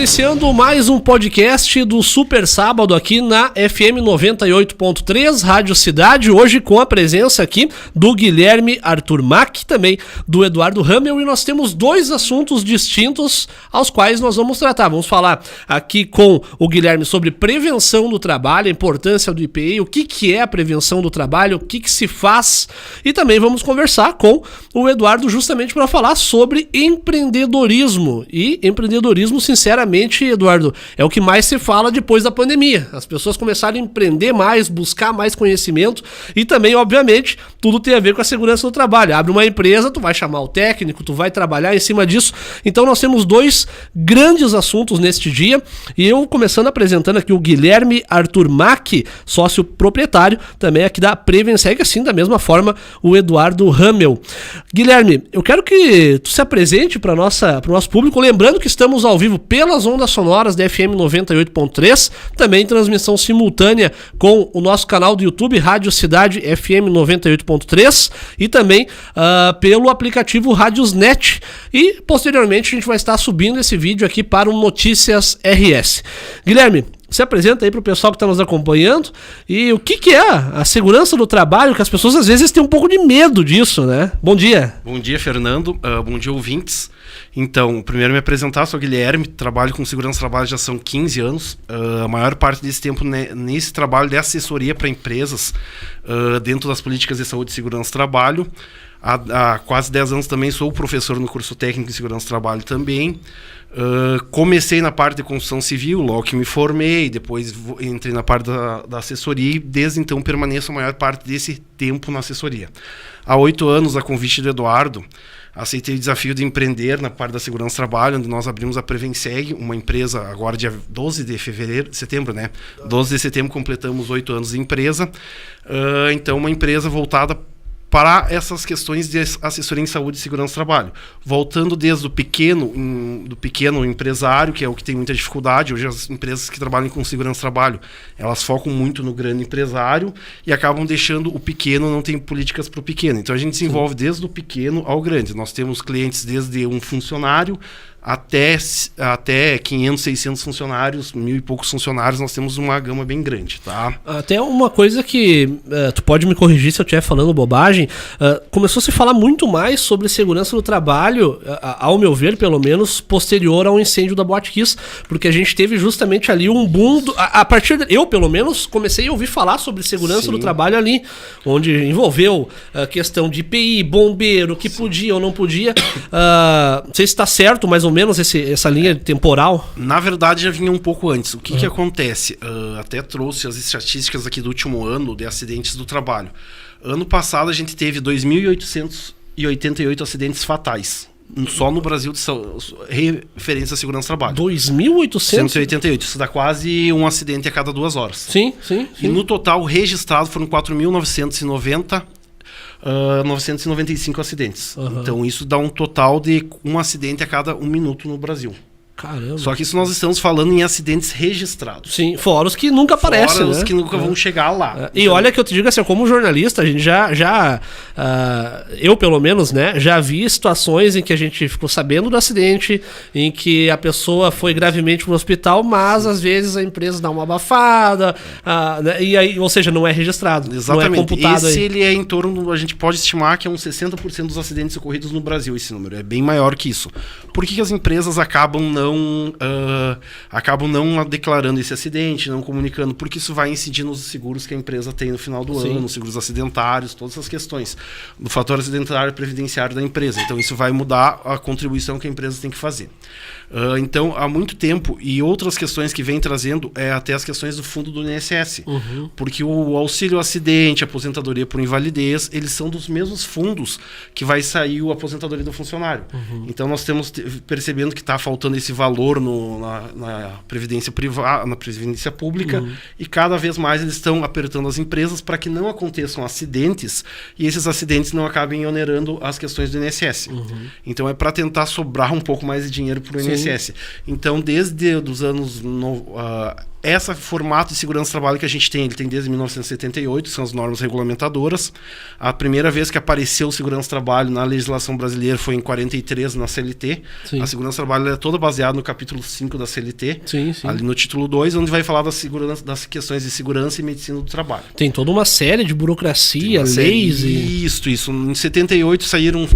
iniciando mais um podcast do Super Sábado aqui na FM 98.3, Rádio Cidade, hoje com a presença aqui do Guilherme Arthur Mack, também do Eduardo Ramel, e nós temos dois assuntos distintos aos quais nós vamos tratar. Vamos falar aqui com o Guilherme sobre prevenção do trabalho, a importância do IPI, o que é a prevenção do trabalho, o que se faz, e também vamos conversar com o Eduardo justamente para falar sobre empreendedorismo. E empreendedorismo, sinceramente, Eduardo, é o que mais se fala depois da pandemia. As pessoas começaram a empreender mais, buscar mais conhecimento e também, obviamente, tudo tem a ver com a segurança do trabalho. Abre uma empresa, tu vai chamar o técnico, tu vai trabalhar em cima disso. Então nós temos dois grandes assuntos neste dia e eu começando apresentando aqui o Guilherme Arthur Mack, sócio proprietário também aqui da Prevenseg, assim da mesma forma o Eduardo Ramel. Guilherme, eu quero que tu se apresente para o nosso público, lembrando que estamos ao vivo pelas ondas sonoras da FM 98.3, também transmissão simultânea com o nosso canal do YouTube, Rádio Cidade FM 98.3, e também pelo aplicativo Radiosnet. E posteriormente a gente vai estar subindo esse vídeo aqui para o Notícias RS. Guilherme, se apresenta aí para o pessoal que está nos acompanhando e o que é a segurança do trabalho, que as pessoas às vezes têm um pouco de medo disso, né? Bom dia. Bom dia, Fernando. Bom dia, ouvintes. Então, primeiro me apresentar, sou Guilherme, trabalho com segurança do trabalho já são 15 anos. A maior parte desse tempo nesse trabalho de assessoria para empresas dentro das políticas de saúde e segurança do trabalho. Há quase 10 anos também sou professor no curso técnico de segurança do trabalho também. Comecei na parte de construção civil, logo que me formei, depois entrei na parte da assessoria e desde então permaneço a maior parte desse tempo na assessoria. Há 8 anos, a convite do Eduardo, aceitei o desafio de empreender na parte da segurança do trabalho, onde nós abrimos a Prevenseg, uma empresa agora dia 12 de setembro, né? 12 de setembro completamos 8 anos de empresa. Então uma empresa voltada para essas questões de assessoria em saúde e segurança do trabalho. Voltando desde o pequeno empresário, que é o que tem muita dificuldade. Hoje as empresas que trabalham com segurança do trabalho, elas focam muito no grande empresário e acabam deixando o pequeno, não tem políticas para o pequeno. Então a gente se envolve desde o pequeno ao grande. Nós temos clientes desde um funcionário até 500, 600 funcionários, 1.000 e poucos funcionários, nós temos uma gama bem grande, tá? Até uma coisa que tu pode me corrigir se eu estiver falando bobagem, começou a se falar muito mais sobre segurança do trabalho, ao meu ver, pelo menos, posterior ao incêndio da Boate Kiss, porque a gente teve justamente ali um boom, a partir eu, pelo menos, comecei a ouvir falar sobre segurança do trabalho ali, onde envolveu a questão de IPI, bombeiro, que podia ou não podia, não sei se está certo, mais ou menos essa linha temporal? Na verdade já vinha um pouco antes. O que acontece? Até trouxe as estatísticas aqui do último ano de acidentes do trabalho. Ano passado a gente teve 2.888 acidentes fatais. Só no Brasil de referência à segurança do trabalho. 2.888? Isso dá quase um acidente a cada 2 horas. Sim. E no total registrado foram 995 acidentes. Então isso dá um total de um acidente a cada 1 minuto no Brasil. Caramba. Só que isso nós estamos falando em acidentes registrados. Sim, fora os que nunca aparecem, fora os né? que nunca vão chegar lá. E olha que eu te digo assim, como jornalista, a gente eu pelo menos, né, já vi situações em que a gente ficou sabendo do acidente, em que a pessoa foi gravemente para o hospital, mas às vezes a empresa dá uma abafada, né, e aí, ou seja, não é registrado. Exatamente. Não é computado. Ele é em torno, a gente pode estimar que é uns 60% dos acidentes ocorridos no Brasil, esse número. É bem maior que isso. Por que as empresas acabam não declarando esse acidente, não comunicando? Porque isso vai incidir nos seguros que a empresa tem no final do ano, nos seguros acidentários, todas essas questões, do fator acidentário previdenciário da empresa. Então isso vai mudar a contribuição que a empresa tem que fazer. Então, há muito tempo, e outras questões que vem trazendo até as questões do fundo do INSS. Porque o auxílio acidente, a aposentadoria por invalidez, eles são dos mesmos fundos que vai sair a aposentadoria do funcionário. Então nós estamos percebendo que está faltando esse valor na previdência privada, na previdência pública, e cada vez mais eles estão apertando as empresas para que não aconteçam acidentes e esses acidentes não acabem onerando as questões do INSS. Então é para tentar sobrar um pouco mais de dinheiro para o INSS. Então desde os anos esse formato de segurança do trabalho que a gente tem, ele tem desde 1978, são as normas regulamentadoras. A primeira vez que apareceu segurança do trabalho na legislação brasileira foi em 43, na CLT. Sim. A segurança do trabalho é toda baseada no capítulo 5 da CLT, sim. Ali no título 2, onde vai falar das questões de segurança e medicina do trabalho. Tem toda uma série de burocracia, leis Isso. Em 78 saíram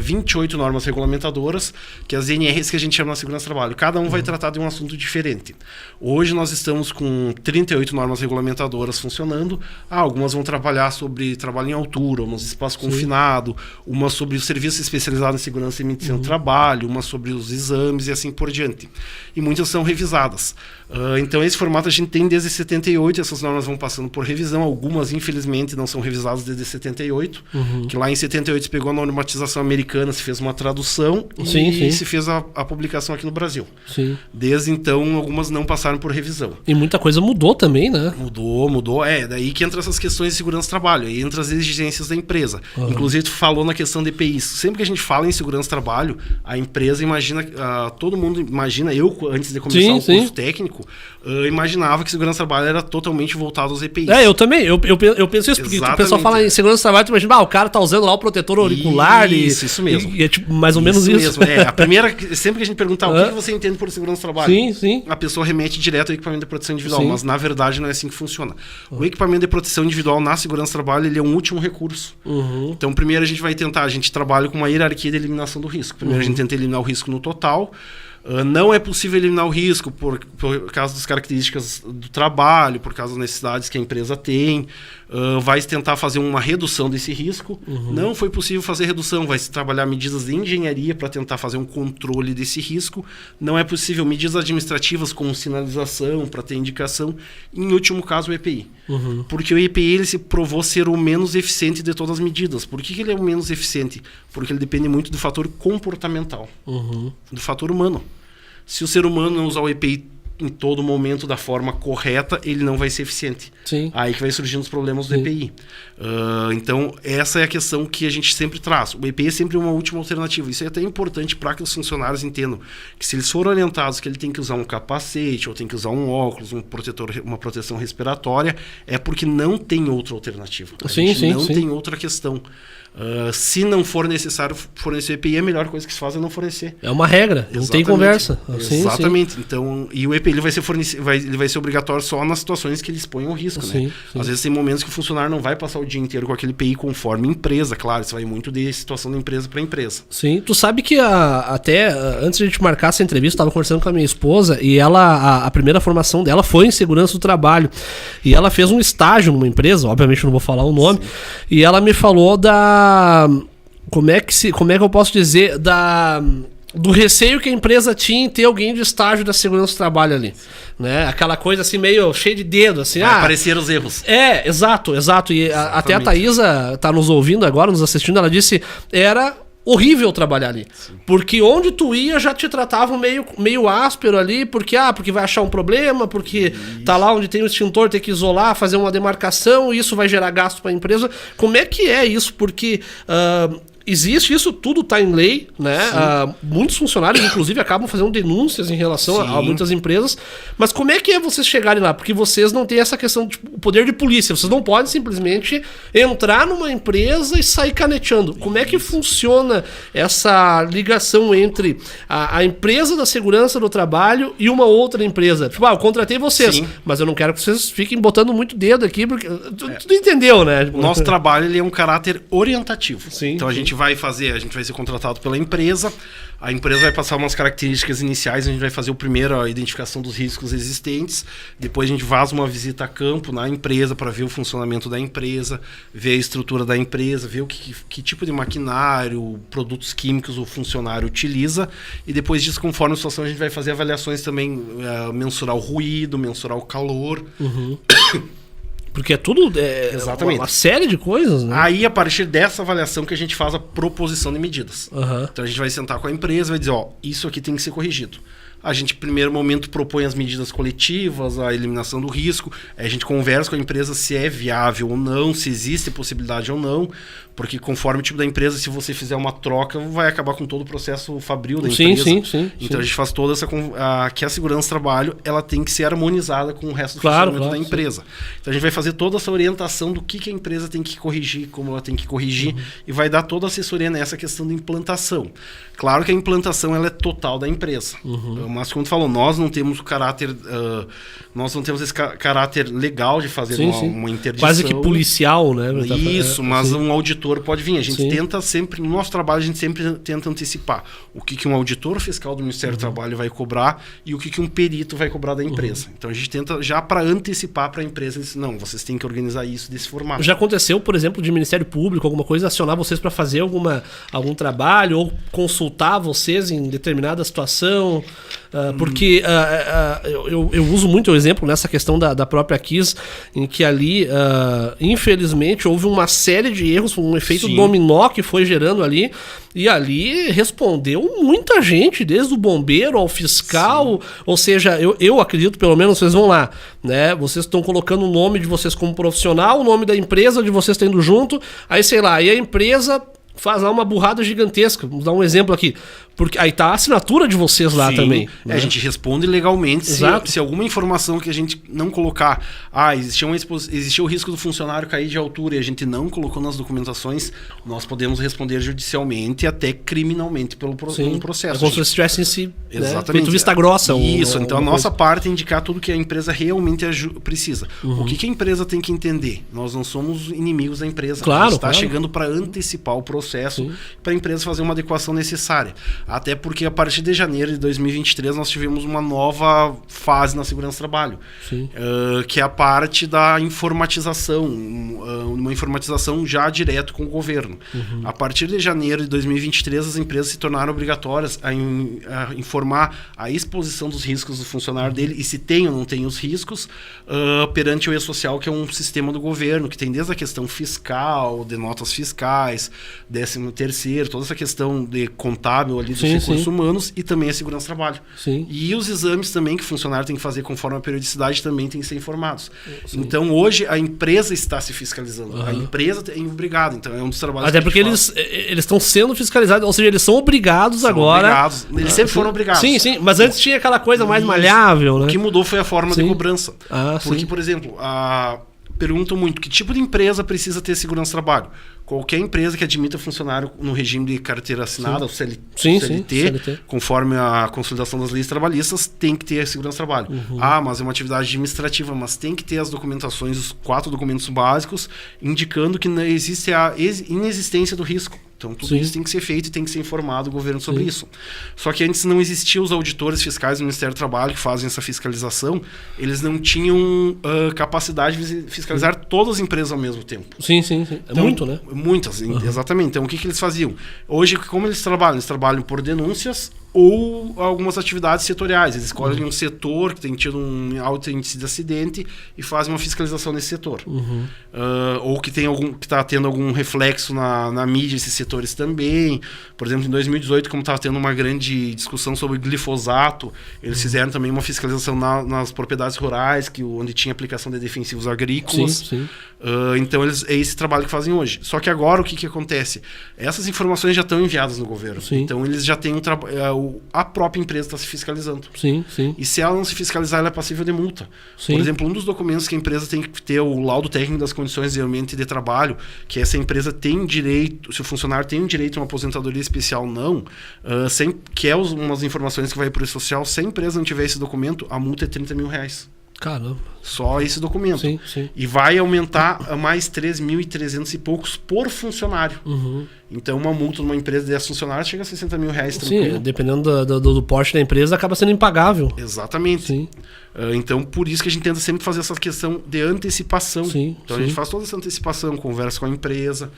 28 normas regulamentadoras, que é as NRs que a gente chama na segurança do trabalho. Cada um vai tratar de um assunto diferente. Hoje nós estamos com 38 normas regulamentadoras funcionando. Algumas vão trabalhar sobre trabalho em altura, umas espaço confinado, uma sobre o serviço especializado em segurança e medicina do trabalho, uma sobre os exames e assim por diante. E muitas são revisadas. Então esse formato a gente tem desde 78, essas normas vão passando por revisão, algumas infelizmente não são revisadas desde 78, que lá em 78 se pegou a normatização americana, se fez uma tradução e se fez a publicação aqui no Brasil. Sim. Desde então algumas não passaram por revisão. E muita coisa mudou também, né? Mudou. Daí que entra essas questões de segurança do trabalho, aí entra as exigências da empresa. Inclusive tu falou na questão de EPIs. Sempre que a gente fala em segurança do trabalho, a empresa imagina, todo mundo imagina, eu antes de começar o curso técnico, imaginava que segurança do trabalho era totalmente voltado aos EPIs. Eu também, eu penso isso, porque o pessoal fala em segurança do trabalho, tu imagina, o cara tá usando lá o protetor auricular isso mesmo. E é tipo, mais ou menos isso. Mesmo. A primeira, sempre que a gente perguntar o que você entende por segurança do trabalho, a pessoa remete direto ao equipamento de proteção individual, mas na verdade não é assim que funciona. O equipamento de proteção individual na segurança do trabalho, ele é um último recurso. Então primeiro a gente trabalha com uma hierarquia de eliminação do risco. Primeiro a gente tenta eliminar o risco no total. Não é possível eliminar o risco por causa das características do trabalho, por causa das necessidades que a empresa tem. Vai tentar fazer uma redução desse risco. Não foi possível fazer redução, vai se trabalhar medidas de engenharia para tentar fazer um controle desse risco. Não é possível medidas administrativas como sinalização, para ter indicação. Em último caso, o EPI. Porque o EPI ele se provou ser o menos eficiente de todas as medidas. Por que ele é o menos eficiente? Porque ele depende muito do fator comportamental, do fator humano. Se o ser humano não usar o EPI em todo momento da forma correta, ele não vai ser eficiente. Sim. Aí que vai surgindo os problemas do EPI. Então, essa é a questão que a gente sempre traz. O EPI é sempre uma última alternativa. Isso é até importante para que os funcionários entendam que se eles forem orientados que ele tem que usar um capacete, ou tem que usar um óculos, uma proteção respiratória, é porque não tem outra alternativa. A gente não tem outra questão. Se não for necessário fornecer o EPI, a melhor coisa que se faz é não fornecer. É uma regra, não tem conversa. Exatamente. Então, e o EPI ele vai ser ele vai ser obrigatório só nas situações que ele expõe ao risco. Né? Às vezes tem momentos que o funcionário não vai passar o dia inteiro com aquele EPI conforme empresa, claro, isso vai muito de situação da empresa para empresa. Sim, tu sabe que até antes de a gente marcar essa entrevista, eu estava conversando com a minha esposa e ela, a primeira formação dela foi em segurança do trabalho. E ela fez um estágio numa empresa, obviamente não vou falar o nome, e ela me falou como é que eu posso dizer do receio que a empresa tinha em ter alguém de estágio da segurança do trabalho ali, né? Aquela coisa assim meio cheia de dedo, assim, aparecer os erros. Exato. E até a Thaisa tá nos ouvindo agora, nos assistindo, ela disse, era horrível trabalhar ali. Sim. Porque onde tu ia já te tratavam meio áspero ali, porque vai achar um problema, porque tá lá onde tem o extintor, tem que isolar, fazer uma demarcação, e isso vai gerar gasto para a empresa. Como é que é isso? Porque existe isso, tudo está em lei, né? Muitos funcionários, inclusive, acabam fazendo denúncias em relação a muitas empresas. Mas como é que é vocês chegarem lá? Porque vocês não têm essa questão de poder de polícia. Vocês não podem simplesmente entrar numa empresa e sair caneteando. Como é que funciona essa ligação entre a empresa da segurança do trabalho e uma outra empresa? Tipo, eu contratei vocês, mas eu não quero que vocês fiquem botando muito dedo aqui, porque tu entendeu, né? O nosso trabalho ele é um caráter orientativo. Então a gente vai ser contratado pela empresa, a empresa vai passar umas características iniciais, a gente vai fazer a identificação dos riscos existentes, depois a gente faz uma visita a campo na empresa para ver o funcionamento da empresa, ver a estrutura da empresa, ver que tipo de maquinário, produtos químicos o funcionário utiliza, e depois disso, conforme a situação, a gente vai fazer avaliações também, mensurar o ruído, mensurar o calor. Porque é tudo uma série de coisas, né? Aí, a partir dessa avaliação que a gente faz a proposição de medidas. Então, a gente vai sentar com a empresa e vai dizer, isso aqui tem que ser corrigido. A gente, em primeiro momento, propõe as medidas coletivas, a eliminação do risco. A gente conversa com a empresa se é viável ou não, se existe possibilidade ou não. Porque conforme o tipo da empresa, se você fizer uma troca, vai acabar com todo o processo fabril da empresa. Sim. Então a gente faz toda essa... que a segurança do trabalho, ela tem que ser harmonizada com o resto do funcionamento da empresa. Então a gente vai fazer toda essa orientação do que a empresa tem que corrigir, como ela tem que corrigir, e vai dar toda a assessoria nessa questão de implantação. Claro que a implantação ela é total da empresa. Mas como tu falou, nós não temos o caráter... nós não temos esse caráter legal de fazer uma interdição. Quase que policial, né? Isso, mas um auditor pode vir. A gente tenta sempre, no nosso trabalho, a gente sempre tenta antecipar o que um auditor fiscal do Ministério do Trabalho vai cobrar e o que um perito vai cobrar da empresa. Então a gente tenta já para antecipar para a empresa, não, vocês têm que organizar isso desse formato. Já aconteceu, por exemplo, de Ministério Público, alguma coisa, acionar vocês para fazer algum trabalho ou consultar vocês em determinada situação? Porque eu uso muito o exemplo nessa questão da própria Kiss, em que ali, infelizmente, houve uma série de erros, um efeito dominó que foi gerando ali, e ali respondeu muita gente, desde o bombeiro ao fiscal, ou seja, eu acredito, pelo menos, vocês vão lá, né? Vocês estão colocando o nome de vocês como profissional, o nome da empresa de vocês tendo junto, aí sei lá, e a empresa faz lá uma burrada gigantesca, vamos dar um exemplo aqui, porque aí tá a assinatura de vocês lá também. Né? A gente responde legalmente se alguma informação que a gente não colocar, existia o risco do funcionário cair de altura e a gente não colocou nas documentações, nós podemos responder judicialmente e até criminalmente pelo processo. É como se estivesse em si, feito vista grossa. Isso, então a nossa parte é indicar tudo que a empresa realmente precisa. O que a empresa tem que entender? Nós não somos inimigos da empresa. Claro, a gente está chegando para antecipar o processo para a empresa fazer uma adequação necessária. Até porque a partir de janeiro de 2023 nós tivemos uma nova fase na segurança do trabalho, que é a parte da informatização, uma informatização já direto com o governo. A partir de janeiro de 2023 as empresas se tornaram obrigatórias a informar a exposição dos riscos do funcionário dele e se tem ou não tem os riscos perante o E-Social, que é um sistema do governo que tem desde a questão fiscal, de notas fiscais, 13º, toda essa questão de contábil ali dos recursos humanos e também a segurança do trabalho. E os exames também que o funcionário tem que fazer conforme a periodicidade também tem que ser informados. Então hoje a empresa está se fiscalizando. A empresa é obrigada, então é um dos trabalhos. Até porque eles estão sendo fiscalizados, ou seja, eles são obrigados agora. Eles sempre foram obrigados. Sim, mas antes tinha aquela coisa mais malhável, né? O que mudou foi a forma de cobrança. Porque, por exemplo, perguntam muito que tipo de empresa precisa ter segurança do trabalho. Qualquer empresa que admita funcionário no regime de carteira assinada, o CLT, conforme a consolidação das leis trabalhistas, tem que ter a segurança do trabalho. Mas é uma atividade administrativa, mas tem que ter as documentações, os 4 documentos básicos, indicando que não existe a inexistência do risco. Então, tudo isso tem que ser feito e tem que ser informado o governo sobre isso. Só que antes não existiam os auditores fiscais do Ministério do Trabalho que fazem essa fiscalização. Eles não tinham capacidade de fiscalizar todas as empresas ao mesmo tempo. Então, muito, né? Muitas, exatamente. Então, o que eles faziam? Hoje, como eles trabalham? Eles trabalham por denúncias ou algumas atividades setoriais. Eles escolhem um setor que tem tido um alto índice de acidente e fazem uma fiscalização nesse setor. Ou que está tendo algum reflexo na mídia, esses setores também. Por exemplo, em 2018, como estava tendo uma grande discussão sobre glifosato, eles fizeram também uma fiscalização nas propriedades rurais, onde tinha aplicação de defensivos agrícolas. Então, é esse trabalho que fazem hoje. Só que agora, o que acontece? Essas informações já estão enviadas no governo. Então, eles já têm a própria empresa está se fiscalizando. E se ela não se fiscalizar, ela é passível de multa. Por exemplo, um dos documentos que a empresa tem que ter o laudo técnico das condições de ambiente de trabalho, que essa empresa tem direito, se o funcionário tem um direito a uma aposentadoria especial ou não, que é umas informações que vai para o social, se a empresa não tiver esse documento, a multa é R$30 mil. Caramba. Só esse documento. E vai aumentar a mais 3.300 e poucos por funcionário. Então, uma multa numa empresa de 10 funcionários chega a R$60 mil tranquilo. Dependendo do porte da empresa, acaba sendo impagável. Exatamente. Então, por isso que a gente tenta sempre fazer essa questão de antecipação. Então, a gente faz toda essa antecipação, conversa com a empresa.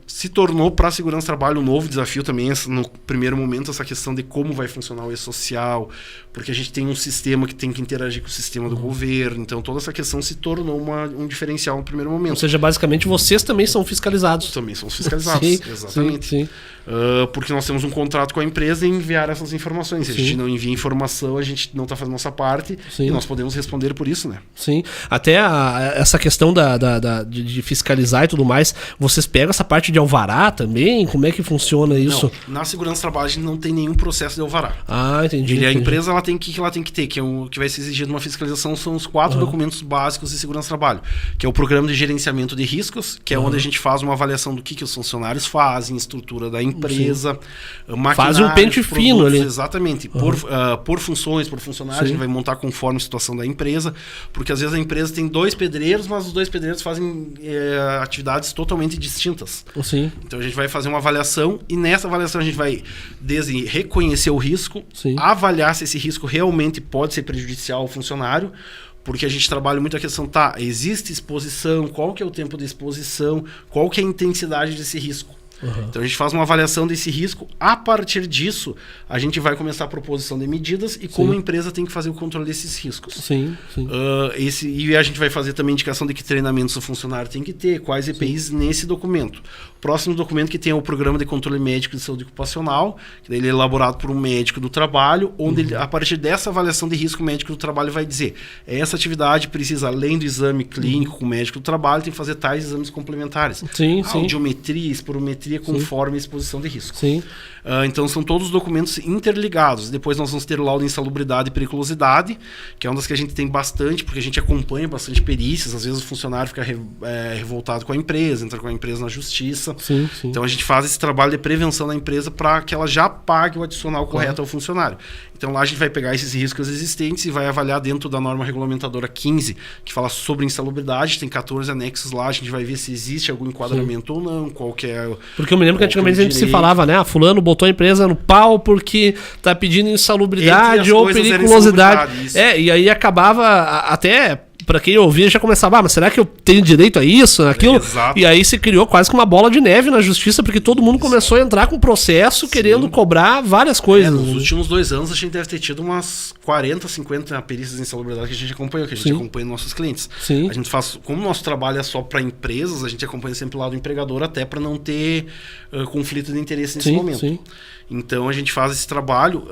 Se tornou para a segurança do trabalho um novo desafio também, no primeiro momento, essa questão de como vai funcionar o e-social, porque a gente tem um sistema que tem que interagir com o sistema do governo, então toda essa questão se tornou um diferencial no primeiro momento. Ou seja, basicamente vocês também são fiscalizados. Também somos fiscalizados, sim, exatamente. Sim. Porque nós temos um contrato com a empresa e enviar essas informações. Se a gente não envia informação, a gente não está fazendo a nossa parte e nós podemos responder por isso, né? Sim. Até essa questão de fiscalizar e tudo mais, vocês pegam essa parte de alvará também? Como é que funciona isso? Não, na segurança do trabalho a gente não tem nenhum processo de alvará. Entendi. A empresa ela tem que ter, que vai ser exigido uma fiscalização, são os 4 documentos básicos de segurança do trabalho, que é o programa de gerenciamento de riscos, que é onde a gente faz uma avaliação do que os funcionários fazem, estrutura da empresa, faz um pente fino ali. Exatamente. Por funções, por funcionários, a gente vai montar conforme a situação da empresa, porque às vezes a empresa tem 2 pedreiros, mas os 2 pedreiros fazem atividades totalmente distintas. Sim. Então a gente vai fazer uma avaliação e nessa avaliação a gente vai desde reconhecer o risco, avaliar se esse risco realmente pode ser prejudicial ao funcionário, porque a gente trabalha muito a questão, existe exposição, qual que é o tempo de exposição, qual que é a intensidade desse risco. Então a gente faz uma avaliação desse risco. A partir disso, a gente vai começar a proposição de medidas e como a empresa tem que fazer o controle desses riscos. Sim. E a gente vai fazer também indicação de que treinamentos o funcionário tem que ter, quais EPIs nesse documento. O próximo documento que tem é o Programa de Controle Médico de Saúde Ocupacional, que daí ele é elaborado por um médico do trabalho, onde ele, a partir dessa avaliação de risco, o médico do trabalho vai dizer: essa atividade precisa, além do exame clínico com o médico do trabalho, tem que fazer tais exames complementares. Audiometria, esporometria, conforme a exposição de risco. Então são todos documentos interligados. Depois nós vamos ter o laudo de insalubridade e periculosidade, que é uma das que a gente tem bastante, porque a gente acompanha bastante perícias. Às vezes o funcionário fica revoltado com a empresa, entra com a empresa na justiça. Então a gente faz esse trabalho de prevenção da empresa para que ela já pague o adicional correto ao funcionário. Então lá a gente vai pegar esses riscos existentes e vai avaliar dentro da norma regulamentadora 15, que fala sobre insalubridade. Tem 14 anexos lá, a gente vai ver se existe algum enquadramento ou não, qual que é... Porque eu me lembro que antigamente a gente se falava, né? Fulano botou a empresa no pau porque tá pedindo insalubridade ou periculosidade. E aí acabava até... Pra quem ouvia já começava, mas será que eu tenho direito a isso, aquilo? E aí se criou quase que uma bola de neve na justiça, porque todo mundo começou a entrar com processo querendo cobrar várias coisas. Nos últimos 2 anos a gente deve ter tido umas 40, 50 perícias de insalubridade que a gente acompanhou, que a gente acompanha nossos clientes. A gente faz, como o nosso trabalho é só para empresas, a gente acompanha sempre o lado do empregador, até para não ter conflito de interesse nesse momento. Então a gente faz esse trabalho...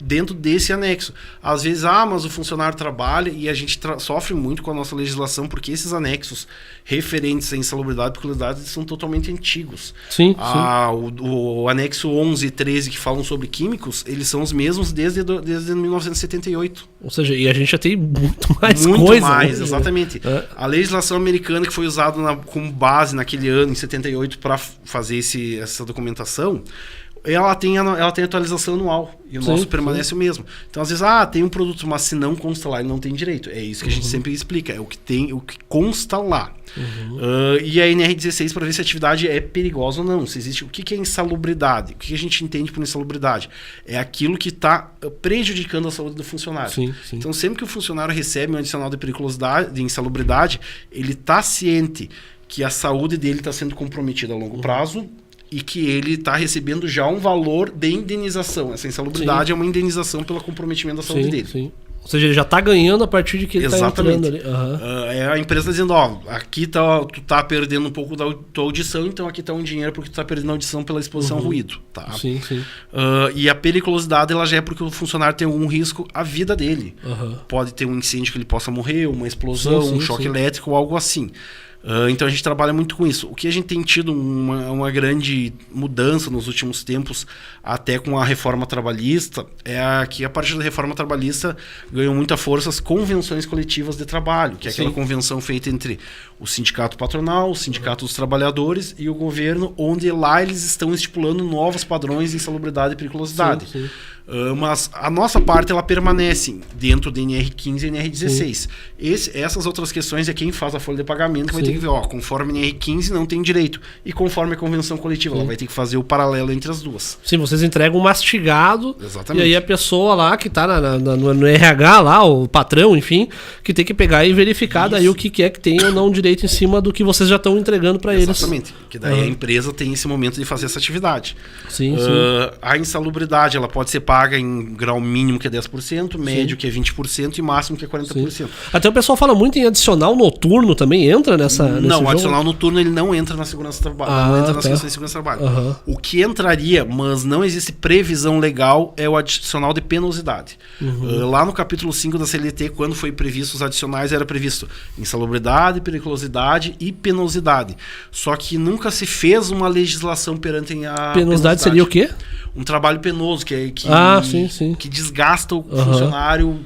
dentro desse anexo. Às vezes, mas o funcionário trabalha e a gente sofre muito com a nossa legislação, porque esses anexos referentes à insalubridade e periculosidade são totalmente antigos. O anexo 11 e 13 que falam sobre químicos, eles são os mesmos desde 1978. Ou seja, e a gente já tem muito mais coisa. Muito mais, exatamente. A legislação americana que foi usada como base naquele ano, em 78, para fazer essa documentação, ela tem atualização anual e o nosso permanece o mesmo. Então, às vezes, tem um produto, mas se não consta lá, ele não tem direito. É isso que a gente sempre explica, é o que consta lá. E a NR16 para ver se a atividade é perigosa ou não. Se existe, o que é insalubridade? O que a gente entende por insalubridade? É aquilo que está prejudicando a saúde do funcionário. Então, sempre que o funcionário recebe um adicional de periculosidade, de insalubridade, ele está ciente que a saúde dele está sendo comprometida a longo prazo, e que ele está recebendo já um valor de indenização. Essa insalubridade é uma indenização pelo comprometimento da saúde dele. Ou seja, ele já está ganhando a partir de que ele está entrando ali. A empresa dizendo, aqui tu tá perdendo um pouco da tua audição, então aqui está um dinheiro porque tu está perdendo a audição pela exposição ao ruído. Tá? E a periculosidade ela já é porque o funcionário tem algum risco à vida dele. Pode ter um incêndio que ele possa morrer, uma explosão, um choque elétrico ou algo assim. Então a gente trabalha muito com isso. O que a gente tem tido uma grande mudança nos últimos tempos, até com a reforma trabalhista, é que a partir da reforma trabalhista ganham muita força as convenções coletivas de trabalho, que é aquela convenção feita entre o sindicato patronal, o sindicato dos trabalhadores e o governo, onde lá eles estão estipulando novos padrões de insalubridade e periculosidade. Mas a nossa parte ela permanece dentro do NR15 e NR16. Essas outras questões é quem faz a folha de pagamento que vai ter que ver, conforme NR15 não tem direito, e conforme a convenção coletiva, ela vai ter que fazer o paralelo entre as duas. Sim, vocês entregam mastigado. Exatamente. E aí a pessoa lá que tá no RH lá, o patrão, enfim, que tem que pegar e verificar daí o que é que tem ou não direito em cima do que vocês já estão entregando para eles. Exatamente. Que daí a empresa tem esse momento de fazer essa atividade. Sim. A insalubridade, ela pode ser paga em grau mínimo, que é 10%, médio, que é 20%, e máximo, que é 40%. Sim. Até o pessoal fala muito em adicional noturno, também entra nessa... Não, o adicional noturno ele não entra na segurança do trabalho. Não entra nas questões de segurança do trabalho. O que entraria, mas não existe previsão legal, é o adicional de penosidade. Lá no capítulo 5 da CLT, quando foi previsto os adicionais, era previsto insalubridade, periculosidade e penosidade. Só que nunca se fez uma legislação perante a penosidade. Seria o quê? Um trabalho penoso, que desgasta o funcionário.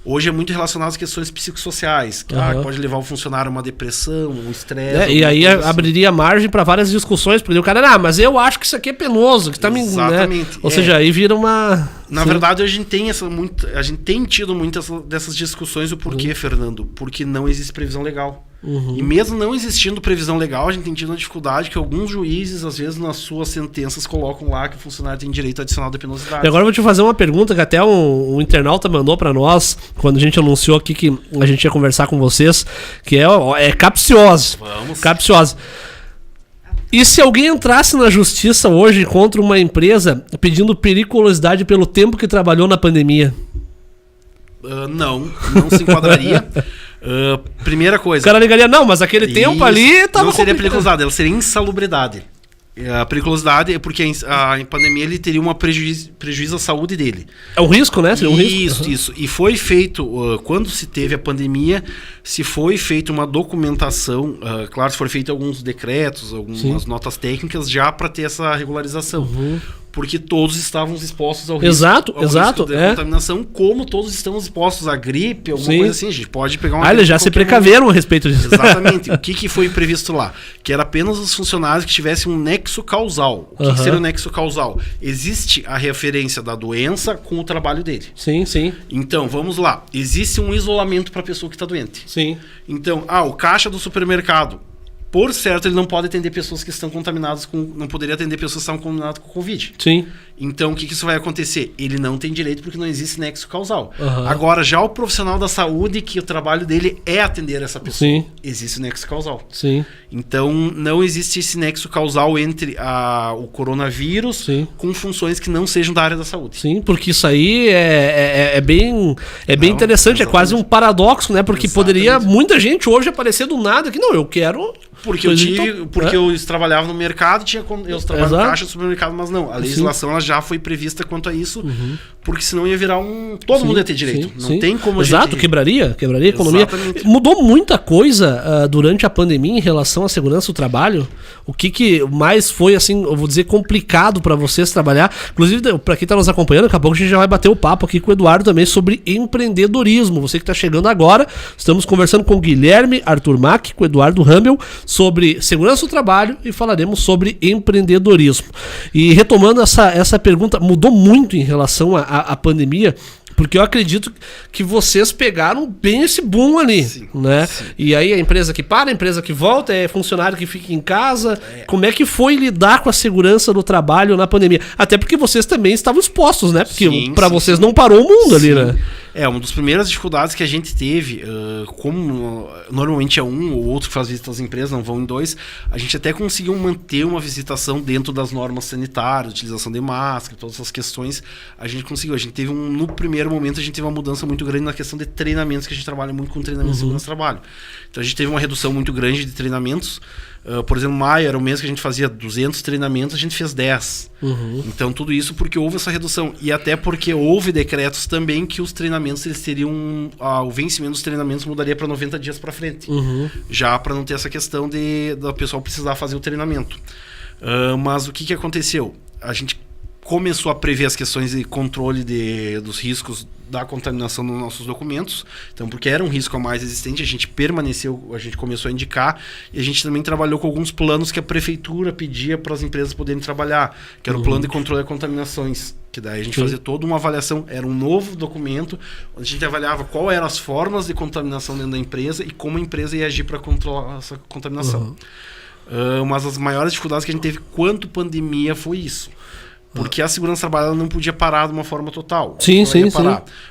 Hoje é muito relacionado às questões psicossociais, que pode levar o funcionário a uma depressão, um estresse. E aí abriria margem para várias discussões, porque o cara, mas eu acho que isso aqui é penoso, que tá me... Exatamente. Né? Ou seja, aí vira uma... Na verdade, a gente tem tido muitas dessas discussões. O porquê, Fernando? Porque não existe previsão legal. E mesmo não existindo previsão legal, a gente tem tido uma dificuldade que alguns juízes, às vezes, nas suas sentenças, colocam lá que o funcionário tem direito adicional de penosidade. E agora eu vou te fazer uma pergunta que até um internauta mandou para nós, quando a gente anunciou aqui que a gente ia conversar com vocês, que é capciosa. Vamos. Capciosa. E se alguém entrasse na justiça hoje contra uma empresa pedindo periculosidade pelo tempo que trabalhou na pandemia? Não se enquadraria. Primeira coisa. O cara ligaria, não, mas aquele tempo ali tava... Não seria periculosidade, ela seria insalubridade. A periculosidade é porque a pandemia ele teria um prejuízo à saúde dele. É um risco, né? Seria um risco. Isso. E foi feito, quando se teve a pandemia, se foi feita uma documentação, claro, se foram feitos alguns decretos, algumas notas técnicas já para ter essa regularização. Porque todos estávamos expostos ao risco, risco da contaminação, como todos estamos expostos à gripe, alguma coisa assim. A gente pode pegar uma... eles já se precaveram a respeito disso. Exatamente. O que foi previsto lá? Que era apenas os funcionários que tivessem um nexo causal. O que seria o nexo causal? Existe a referência da doença com o trabalho dele. Sim. Então, vamos lá. Existe um isolamento para a pessoa que está doente. Sim. Então, o caixa do supermercado, por certo, ele não pode atender pessoas que estão contaminadas com... Não poderia atender pessoas que estão contaminadas com Covid. Sim. Então, o que isso vai acontecer? Ele não tem direito porque não existe nexo causal. Agora, já o profissional da saúde, que o trabalho dele é atender essa pessoa, existe o nexo causal. Sim. Então, não existe esse nexo causal entre o coronavírus com funções que não sejam da área da saúde. Sim, porque isso aí é bem interessante, é quase um paradoxo, né? Porque poderia muita gente hoje aparecer do nada que, não, eu quero... Porque eu trabalhava no mercado, eu trabalhava no caixa do supermercado, mas não, a legislação ela já foi prevista quanto a isso, porque senão ia virar todo mundo ia ter direito. Não tem como quebraria a economia. Exatamente. Mudou muita coisa durante a pandemia em relação à segurança do trabalho? O que mais foi, assim, eu vou dizer, complicado para vocês trabalhar? Inclusive, para quem está nos acompanhando, daqui a pouco a gente já vai bater o papo aqui com o Eduardo também sobre empreendedorismo. Você que está chegando agora, estamos conversando com o Guilherme Arturmac, com o Eduardo Ramel, sobre segurança do trabalho e falaremos sobre empreendedorismo. E retomando essa pergunta, mudou muito em relação à pandemia, porque eu acredito que vocês pegaram bem esse boom ali, né? Sim. E aí a empresa que para, a empresa que volta, é funcionário que fica em casa. Como é que foi lidar com a segurança do trabalho na pandemia? Até porque vocês também estavam expostos, né? Porque para vocês não parou o mundo ali, né? Uma das primeiras dificuldades que a gente teve, como normalmente é um ou outro que faz visita às empresas, não vão em dois, a gente até conseguiu manter uma visitação dentro das normas sanitárias, utilização de máscara, todas essas questões, a gente conseguiu. A gente teve no primeiro momento, a gente teve uma mudança muito grande na questão de treinamentos, que a gente trabalha muito com treinamento de segurança do trabalho. Então a gente teve uma redução muito grande de treinamentos. Por exemplo, maio era o mês que a gente fazia 200 treinamentos, a gente fez 10. Então tudo isso porque houve essa redução. E até porque houve decretos também que os treinamentos, eles teriam... o vencimento dos treinamentos mudaria para 90 dias para frente. Já para não ter essa questão da pessoa precisar fazer o treinamento. Mas o que aconteceu? A gente começou a prever as questões de controle dos riscos da contaminação nos nossos documentos. Então, porque era um risco a mais existente, a gente começou a indicar, e a gente também trabalhou com alguns planos que a prefeitura pedia para as empresas poderem trabalhar, que era o plano de controle de contaminações Que daí a gente fazia toda uma avaliação, era um novo documento, onde a gente avaliava qual eram as formas de contaminação dentro da empresa e como a empresa ia agir para controlar essa contaminação. Uma das maiores dificuldades que a gente teve quanto pandemia foi isso. Porque a segurança do trabalho ela não podia parar de uma forma total. Sim.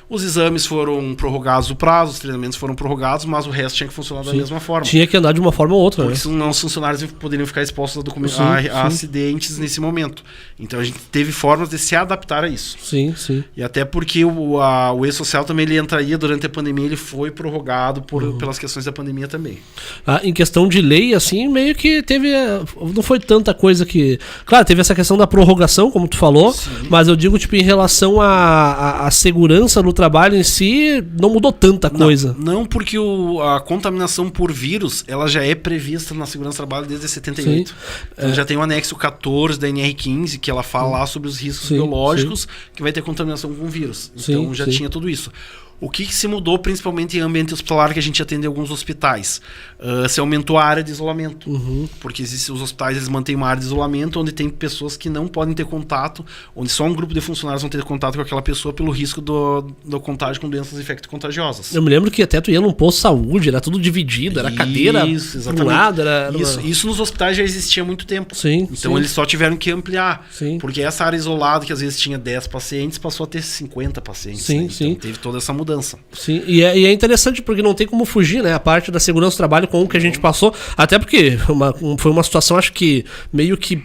Os exames foram prorrogados o prazo, os treinamentos foram prorrogados, mas o resto tinha que funcionar da mesma forma. Tinha que andar de uma forma ou outra. Porque senão os funcionários poderiam ficar expostos a acidentes nesse momento. Então a gente teve formas de se adaptar a isso. Sim. E até porque o E-Social também ele entraria durante a pandemia, ele foi prorrogado pelas questões da pandemia também. Em questão de lei, assim, meio que teve... Não foi tanta coisa que... Claro, teve essa questão da prorrogação, como tu falou, mas eu digo, tipo, em relação à segurança no trabalho em si, não mudou tanta coisa. Não, porque a contaminação por vírus, ela já é prevista na segurança do trabalho desde 78. Então já tem o anexo 14 da NR15, que ela fala lá sobre os riscos biológicos, que vai ter contaminação com vírus. Então já tinha tudo isso. O que se mudou principalmente em ambiente hospitalar, que a gente atende em alguns hospitais? Se aumentou a área de isolamento. Porque os hospitais eles mantêm uma área de isolamento onde tem pessoas que não podem ter contato, onde só um grupo de funcionários vão ter contato com aquela pessoa pelo risco do contágio com doenças infecto-contagiosas. Eu me lembro que até tu ia num posto de saúde, era tudo dividido, era cadeira exatamente. pro lado. Isso nos hospitais já existia há muito tempo. Então eles só tiveram que ampliar. Porque essa área isolada, que às vezes tinha 10 pacientes, passou a ter 50 pacientes. Então teve toda essa mudança. Sim, e é interessante porque não tem como fugir, né? A parte da segurança do trabalho com o que a gente passou, até porque foi uma situação, acho que meio que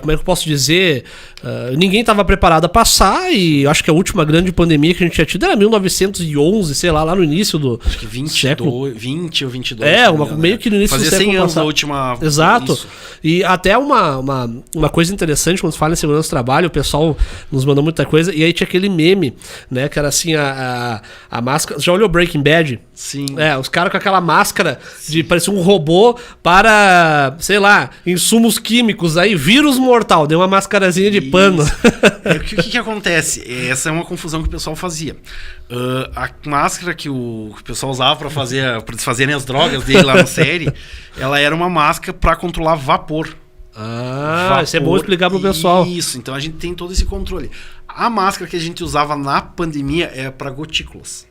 como é que eu posso dizer? Ninguém estava preparado a passar, e acho que a última grande pandemia que a gente tinha tido era 1911, sei lá no início do acho que 20 ou 22. Meio que no início do século. Fazia 100 anos a última. Exato. Isso. E até uma coisa interessante, quando se fala em segurança do trabalho, o pessoal nos mandou muita coisa, e aí tinha aquele meme, né? Que era assim, a máscara. Já olhou Breaking Bad? Sim. Os caras com aquela máscara de parecia um robô para, sei lá, insumos químicos, aí vírus mortal, deu uma mascarazinha de pano. O que acontece? Essa é uma confusão que o pessoal fazia. A máscara que o pessoal usava para fazerem as drogas dele lá na série, ela era uma máscara para controlar vapor. Isso é bom explicar pro pessoal. Isso, então a gente tem todo esse controle. A máscara que a gente usava na pandemia é para gotículas.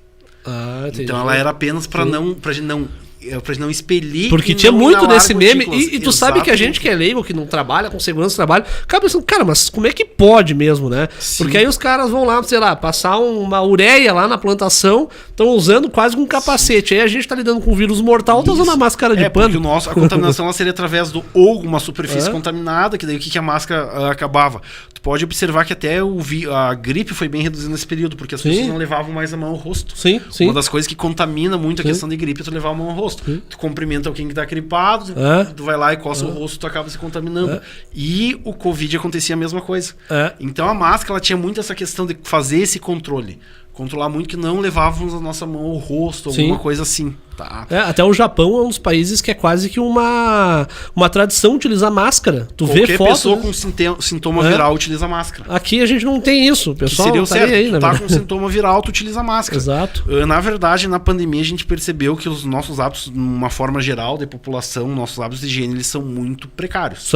Então ela era apenas pra gente não expelir. Porque tinha muito desse meme. E tu sabe que a gente que é leigo, que não trabalha com segurança do trabalho, acaba pensando, cara, mas como é que pode mesmo, né? Porque aí os caras vão lá, sei lá, passar uma ureia lá na plantação, estão usando quase um capacete. Aí a gente tá lidando com um vírus mortal, tá usando a máscara de pano. Porque a contaminação ela seria através do uma superfície contaminada, que daí o que a máscara acabava? Tu pode observar que até a gripe foi bem reduzida nesse período, porque as pessoas não levavam mais a mão ao rosto. Uma das coisas que contamina muito a questão de gripe é tu levar a mão ao rosto. Tu cumprimenta alguém que tá gripado, tu vai lá e coça o rosto, tu acaba se contaminando. E o Covid acontecia a mesma coisa. Então a máscara ela tinha muito essa questão de fazer esse controle. Controlar muito que não levávamos a nossa mão ao rosto, alguma coisa assim. Tá. Até o Japão é um dos países que é quase que uma tradição utilizar máscara. Qualquer pessoa com sintoma viral utiliza máscara. Aqui a gente não tem isso. O pessoal seria o certo. Aí, tá com sintoma viral, tu utiliza máscara. Exato. Na verdade, na pandemia a gente percebeu que os nossos hábitos, de uma forma geral, de população, nossos hábitos de higiene, eles são muito precários.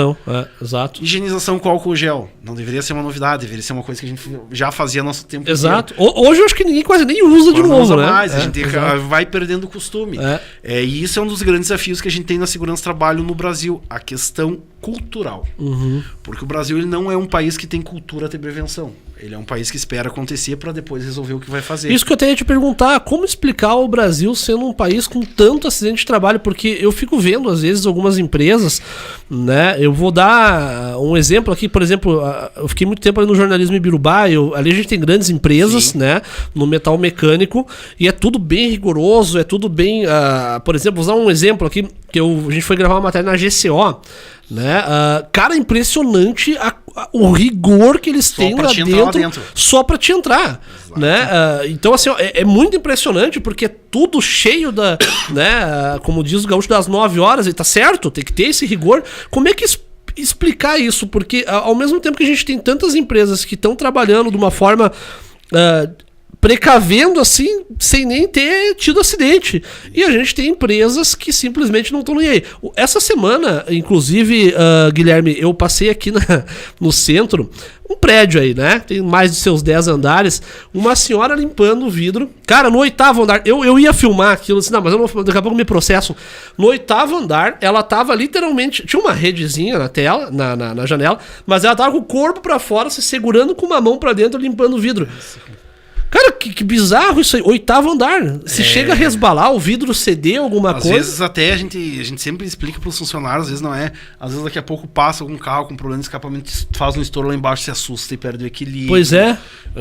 Exato. Higienização com álcool gel. Não deveria ser uma novidade, deveria ser uma coisa que a gente já fazia no nosso tempo. Exato. Hoje eu acho que ninguém quase nem usa de novo, né? A gente vai perdendo o costume. E isso é um dos grandes desafios que a gente tem na segurança do trabalho no Brasil, a questão cultural. Porque o Brasil ele não é um país que tem cultura de prevenção. Ele é um país que espera acontecer para depois resolver o que vai fazer. Isso que eu tenho a te perguntar, como explicar o Brasil sendo um país com tanto acidente de trabalho? Porque eu fico vendo, às vezes, algumas empresas, né? Eu vou dar um exemplo aqui, por exemplo, eu fiquei muito tempo ali no jornalismo Ibirubá, ali a gente tem grandes empresas, né? No metal mecânico, e é tudo bem rigoroso, é tudo bem... por exemplo, vou usar um exemplo aqui, que a gente foi gravar uma matéria na GCO, né? Cara, impressionante o rigor que eles têm lá dentro só pra te entrar, né? Então assim, é muito impressionante porque é tudo cheio né? Como diz o gaúcho, das 9 horas, e tá certo, tem que ter esse rigor. Como é que explicar isso? Porque ao mesmo tempo que a gente tem tantas empresas que estão trabalhando de uma forma precavendo assim, sem nem ter tido acidente. E a gente tem empresas que simplesmente não estão nem aí. Essa semana, inclusive, Guilherme, eu passei aqui no centro, um prédio aí, né? Tem mais de seus 10 andares, uma senhora limpando o vidro. Cara, no 8º andar, eu ia filmar aquilo, disse, não, mas eu não vou, daqui a pouco me processo. No 8º andar, ela tava literalmente, tinha uma redezinha na tela, na janela, mas ela tava com o corpo pra fora, se segurando com uma mão pra dentro, limpando o vidro. Cara, que bizarro isso aí. 8º andar. Se chega a resbalar, o vidro ceder alguma coisa. Às vezes até a gente sempre explica para os funcionários, às vezes não é. Às vezes daqui a pouco passa algum carro com problema de escapamento, faz um estouro lá embaixo, se assusta e perde o equilíbrio. Pois é.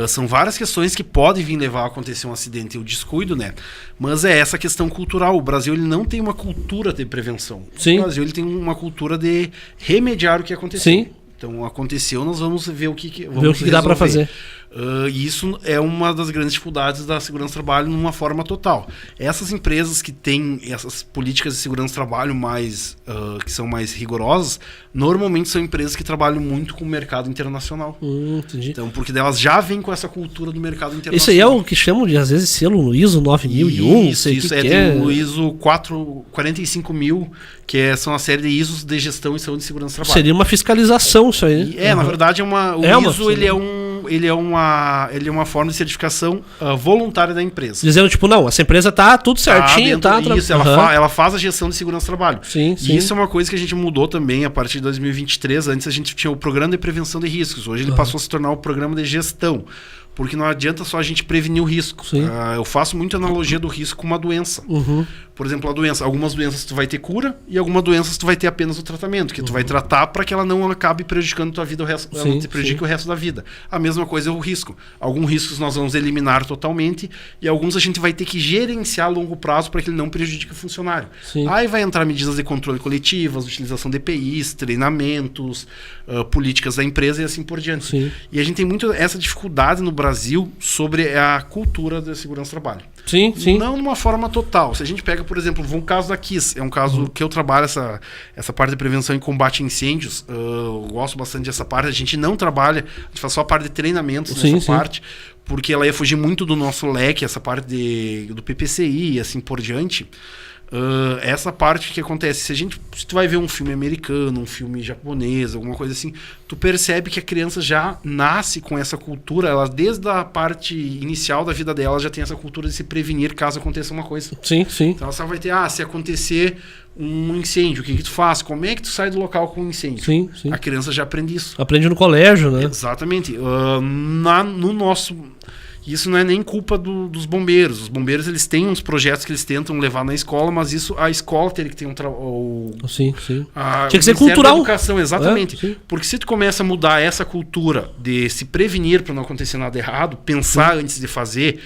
São várias questões que podem vir levar a acontecer um acidente e o descuido, né? Mas é essa questão cultural. O Brasil ele não tem uma cultura de prevenção. Sim. O Brasil ele tem uma cultura de remediar o que aconteceu. Sim. Então aconteceu, nós vamos ver o que dá para fazer. E isso é uma das grandes dificuldades da segurança do trabalho numa forma total. Essas empresas que têm essas políticas de segurança do trabalho que são mais rigorosas, normalmente são empresas que trabalham muito com o mercado internacional. Entendi. Então, porque elas já vêm com essa cultura do mercado internacional. Isso aí é o que chamam de, às vezes, selo ISO 9001. Isso tem o ISO 45000, que são a série de ISOs de gestão e saúde e segurança do trabalho. Seria uma fiscalização isso aí. Na verdade, ISO ele é uma forma de certificação voluntária da empresa. Dizendo, tipo, não, essa empresa tá tudo certinho, Isso, ela faz a gestão de segurança do trabalho. Sim. E isso é uma coisa que a gente mudou também a partir de 2023. Antes a gente tinha o programa de prevenção de riscos. Hoje ele passou a se tornar o programa de gestão. Porque não adianta só a gente prevenir o risco. Eu faço muita analogia do risco com uma doença. Por exemplo, algumas doenças tu vai ter cura e algumas doenças tu vai ter apenas o tratamento, que tu vai tratar para que ela não acabe prejudicando tua vida, ela te prejudique o resto da vida. A mesma coisa é o risco. Alguns riscos nós vamos eliminar totalmente e alguns a gente vai ter que gerenciar a longo prazo para que ele não prejudique o funcionário. Aí vai entrar medidas de controle coletivas, utilização de EPIs, treinamentos, políticas da empresa e assim por diante. E a gente tem muito essa dificuldade no Brasil sobre a cultura da segurança do trabalho. Não de uma forma total. Se a gente pega, por exemplo, um caso da KISS, é um caso que eu trabalho essa parte de prevenção e combate a incêndios. Eu gosto bastante dessa parte. A gente não trabalha, a gente faz só a parte de treinamentos nessa parte, porque ela ia fugir muito do nosso leque, essa parte do PPCI e assim por diante. Essa parte que acontece, se tu vai ver um filme americano, um filme japonês, alguma coisa assim, tu percebe que a criança já nasce com essa cultura, ela desde a parte inicial da vida dela já tem essa cultura de se prevenir caso aconteça uma coisa. Então ela só vai ter, se acontecer um incêndio, o que tu faz? Como é que tu sai do local com um incêndio? A criança já aprende isso. Aprende no colégio, né? Exatamente. No nosso... Isso não é nem culpa dos bombeiros. Os bombeiros eles têm uns projetos que eles tentam levar na escola, mas isso a escola teria que ter um trabalho. Tinha que ser cultural. Educação, exatamente. Porque se tu começa a mudar essa cultura de se prevenir para não acontecer nada errado, pensar antes de fazer,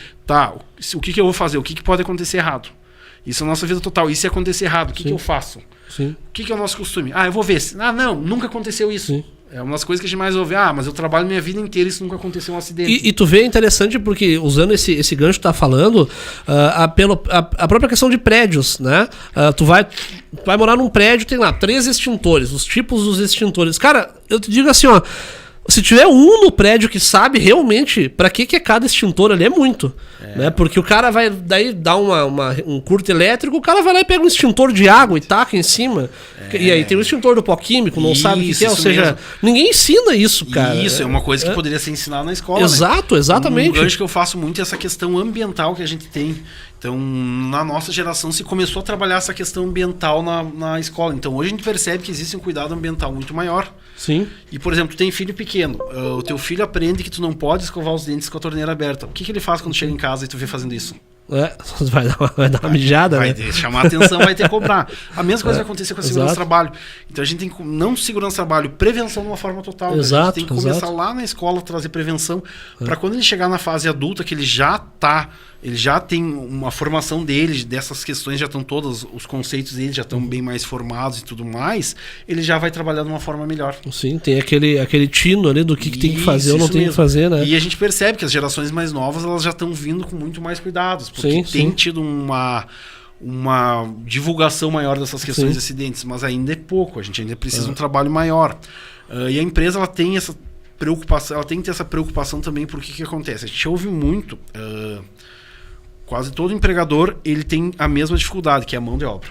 o que eu vou fazer? O que pode acontecer errado? Isso é a nossa vida total. E se acontecer errado, o que eu faço? O que é o nosso costume? Eu vou ver. Não, nunca aconteceu isso. É uma das coisas que a gente mais ouve. Mas eu trabalho minha vida inteira e isso nunca aconteceu um acidente. E tu vê interessante porque, usando esse gancho que tu tá falando, a própria questão de prédios, né? Tu vai morar num prédio, tem lá 3 extintores, os tipos dos extintores. Cara, eu te digo assim, se tiver um no prédio que sabe realmente pra que é cada extintor ali, é muito. Né? Porque o cara vai daí dar um curto elétrico, o cara vai lá e pega um extintor de água e taca em cima. E aí tem o extintor do pó químico, não sabe o que é. Ou seja, mesmo. Ninguém ensina isso, cara. Isso é uma coisa que poderia ser ensinada na escola. Exatamente. Um gancho que eu faço muito é essa questão ambiental que a gente tem. Então, na nossa geração se começou a trabalhar essa questão ambiental na escola. Então, hoje a gente percebe que existe um cuidado ambiental muito maior. E, por exemplo, tu tem filho pequeno. O teu filho aprende que tu não pode escovar os dentes com a torneira aberta. O que ele faz quando chega em casa e tu vê fazendo isso? Vai dar uma mijada, vai chamar a atenção, vai ter que cobrar. A mesma coisa vai acontecer com a segurança do trabalho. Então a gente tem que, não segurança do trabalho, prevenção de uma forma total. A gente tem que começar lá na escola a trazer prevenção para quando ele chegar na fase adulta, que ele já tem uma formação dele, dessas questões já estão todas, os conceitos dele já estão bem mais formados e tudo mais, ele já vai trabalhar de uma forma melhor. Tem aquele tino ali do que tem que fazer ou não tem que fazer, né? E a gente percebe que as gerações mais novas, elas já estão vindo com muito mais cuidados, porque tem tido uma divulgação maior dessas questões de acidentes, mas ainda é pouco, a gente ainda precisa de um trabalho maior. E a empresa ela tem preocupação, ela tem que ter essa preocupação também, porque que acontece? A gente ouve muito, quase todo empregador ele tem a mesma dificuldade, que é a mão de obra.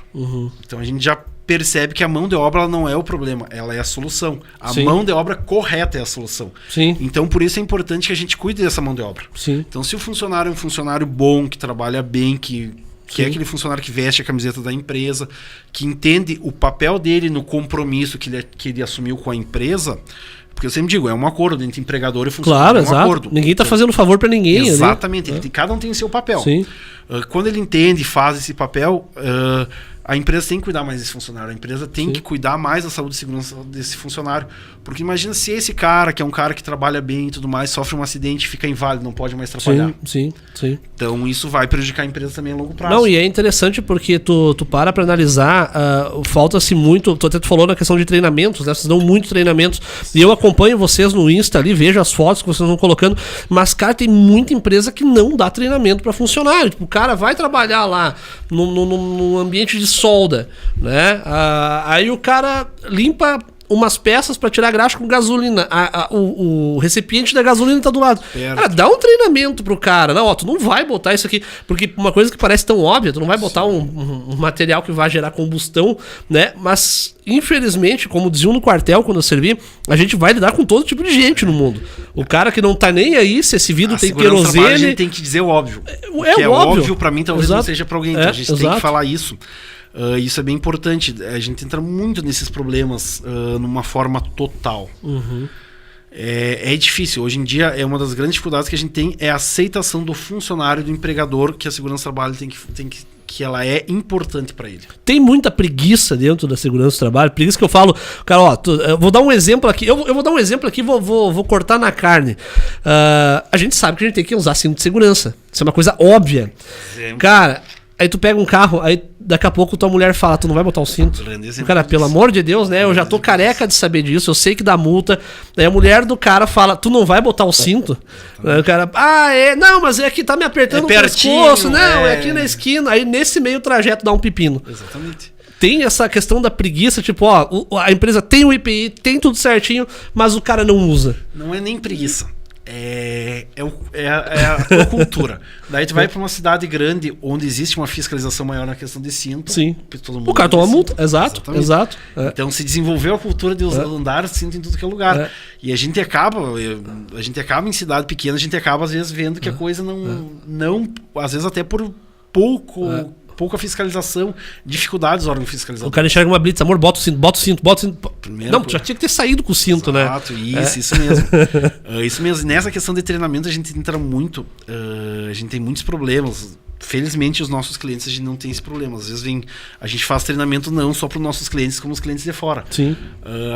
Então a gente já percebe que a mão de obra ela não é o problema, ela é a solução. A Sim. mão de obra correta é a solução. Sim. Então por isso é importante que a gente cuide dessa mão de obra. Sim. Então se o funcionário é um funcionário bom, que trabalha bem, que é Sim. aquele funcionário que veste a camiseta da empresa, que entende o papel dele no compromisso que ele assumiu com a empresa, porque eu sempre digo, é um acordo entre empregador e funcionário. Claro, é um exato. acordo. Ninguém tá fazendo favor pra ninguém. Exatamente. Ali. Cada um tem o seu papel. Sim. Quando ele entende e faz esse papel, a empresa tem que cuidar mais desse funcionário. A empresa tem que cuidar mais da saúde e segurança desse funcionário. Porque imagina se esse cara, que é um cara que trabalha bem e tudo mais, sofre um acidente e fica inválido, não pode mais trabalhar. Sim. Então isso vai prejudicar a empresa também a longo prazo. Não, e é interessante porque tu para pra analisar, falta-se muito, tu até falou na questão de treinamentos, né? Vocês dão muito treinamentos, e eu acompanho vocês no Insta ali, vejo as fotos que vocês vão colocando, mas, cara, tem muita empresa que não dá treinamento pra funcionário. Tipo, o cara vai trabalhar lá num ambiente de solda, né? Aí o cara limpa umas peças para tirar graxa com gasolina. O recipiente da gasolina tá do lado. Cara, dá um treinamento pro cara. Não, tu não vai botar isso aqui. Porque uma coisa que parece tão óbvia, tu não vai botar um material que vai gerar combustão, né? Mas, infelizmente, como diziam no quartel quando eu servi, a gente vai lidar com todo tipo de gente no mundo. O cara que não tá nem aí, se esse vidro tem querosene... A gente tem que dizer o óbvio. O que é óbvio pra mim, talvez não seja pra alguém. Então a gente tem que falar isso. Isso é bem importante. A gente entra muito nesses problemas numa forma total. É difícil. Hoje em dia, é uma das grandes dificuldades que a gente tem é a aceitação do funcionário, do empregador, que a segurança do trabalho que ela é importante para ele. Tem muita preguiça dentro da segurança do trabalho. Preguiça que eu falo, cara, eu vou dar um exemplo aqui. Eu vou dar um exemplo aqui, vou cortar na carne. A gente sabe que a gente tem que usar cinto de segurança. Isso é uma coisa óbvia. Cara, aí tu pega um carro, aí daqui a pouco tua mulher fala, tu não vai botar o cinto. Cara, pelo amor de Deus, né? Eu já tô careca de saber disso, eu sei que dá multa. Aí a mulher do cara fala, tu não vai botar o cinto? Aí o cara, não, mas é que tá me apertando o pescoço. Não, é aqui na esquina. Aí nesse meio trajeto dá um pepino. Exatamente. Tem essa questão da preguiça, tipo, a empresa tem o IPI, tem tudo certinho, mas o cara não usa. Não é nem preguiça. É a tua cultura. Daí tu vai pra uma cidade grande onde existe uma fiscalização maior na questão de cinto. Sim. Todo mundo o cara toma multa. Exato. Então se desenvolveu a cultura de andar cinto em tudo que é lugar. E a gente acaba em cidade pequena, a gente acaba às vezes vendo que a coisa não às vezes até por pouca fiscalização, dificuldades do órgão fiscalizador. O cara enxerga uma blitz, amor, bota o cinto. Não, tu já tinha que ter saído com o cinto, né? Exato, isso mesmo. Isso mesmo. Nessa questão de treinamento a gente entra muito, a gente tem muitos problemas. Felizmente os nossos clientes a gente não tem esse problema. Às vezes a gente faz treinamento não só para os nossos clientes, como os clientes de fora. Sim.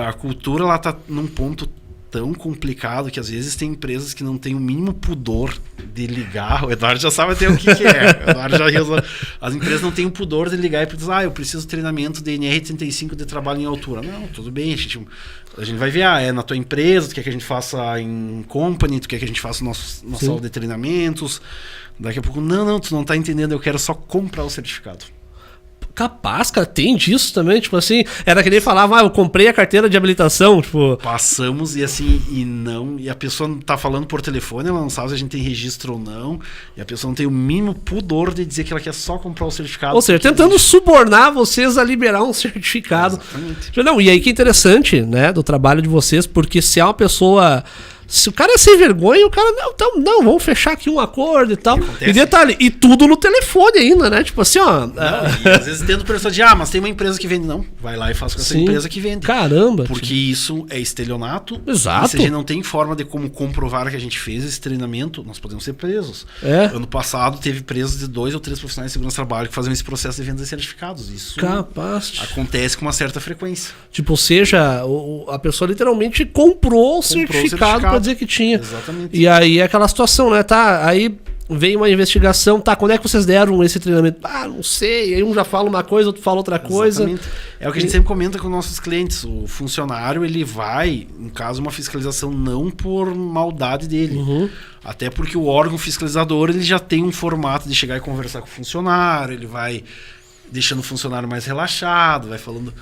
A cultura lá tá num ponto tão complicado que às vezes tem empresas que não têm o mínimo pudor de ligar. O Eduardo já sabe até o que é. O Eduardo já resolve. As empresas não têm o pudor de ligar e dizer, eu preciso de treinamento de NR35 de trabalho em altura. Não, tudo bem, a gente vai ver, é na tua empresa, tu quer que a gente faça em company, tu quer que a gente faça nossa aula de treinamentos. Daqui a pouco, não, tu não tá entendendo, eu quero só comprar o certificado. Capaz, cara, tem disso também, tipo assim, era que nem falava, eu comprei a carteira de habilitação, tipo... Passamos e assim, e a pessoa tá falando por telefone, ela não sabe se a gente tem registro ou não, e a pessoa não tem o mínimo pudor de dizer que ela quer só comprar o certificado. Ou seja, tentando subornar vocês a liberar um certificado. Exatamente. Não, e aí que é interessante, né, do trabalho de vocês, porque se é uma pessoa... Se o cara é sem vergonha, o cara, não, vamos fechar aqui um acordo e tal. E detalhe, e tudo no telefone ainda, né? Tipo assim, e às vezes tendo pessoa de, mas tem uma empresa que vende. Não, vai lá e faz com essa empresa que vende. Caramba. Porque isso é estelionato. Exato. E se a gente não tem forma de como comprovar que a gente fez esse treinamento, nós podemos ser presos. Ano passado teve presos de 2 ou 3 profissionais de segurança do trabalho que faziam esse processo de venda de certificados. Isso acontece com uma certa frequência. Tipo, ou seja, a pessoa literalmente comprou o certificado pra dizer que tinha. Exatamente. E aí é aquela situação, né? Aí vem uma investigação, quando é que vocês deram esse treinamento? Não sei. Aí um já fala uma coisa, outro fala outra coisa. Exatamente. É o que a gente sempre comenta com nossos clientes. O funcionário, ele vai, em caso uma fiscalização, não por maldade dele. Até porque o órgão fiscalizador, ele já tem um formato de chegar e conversar com o funcionário, ele vai deixando o funcionário mais relaxado, vai falando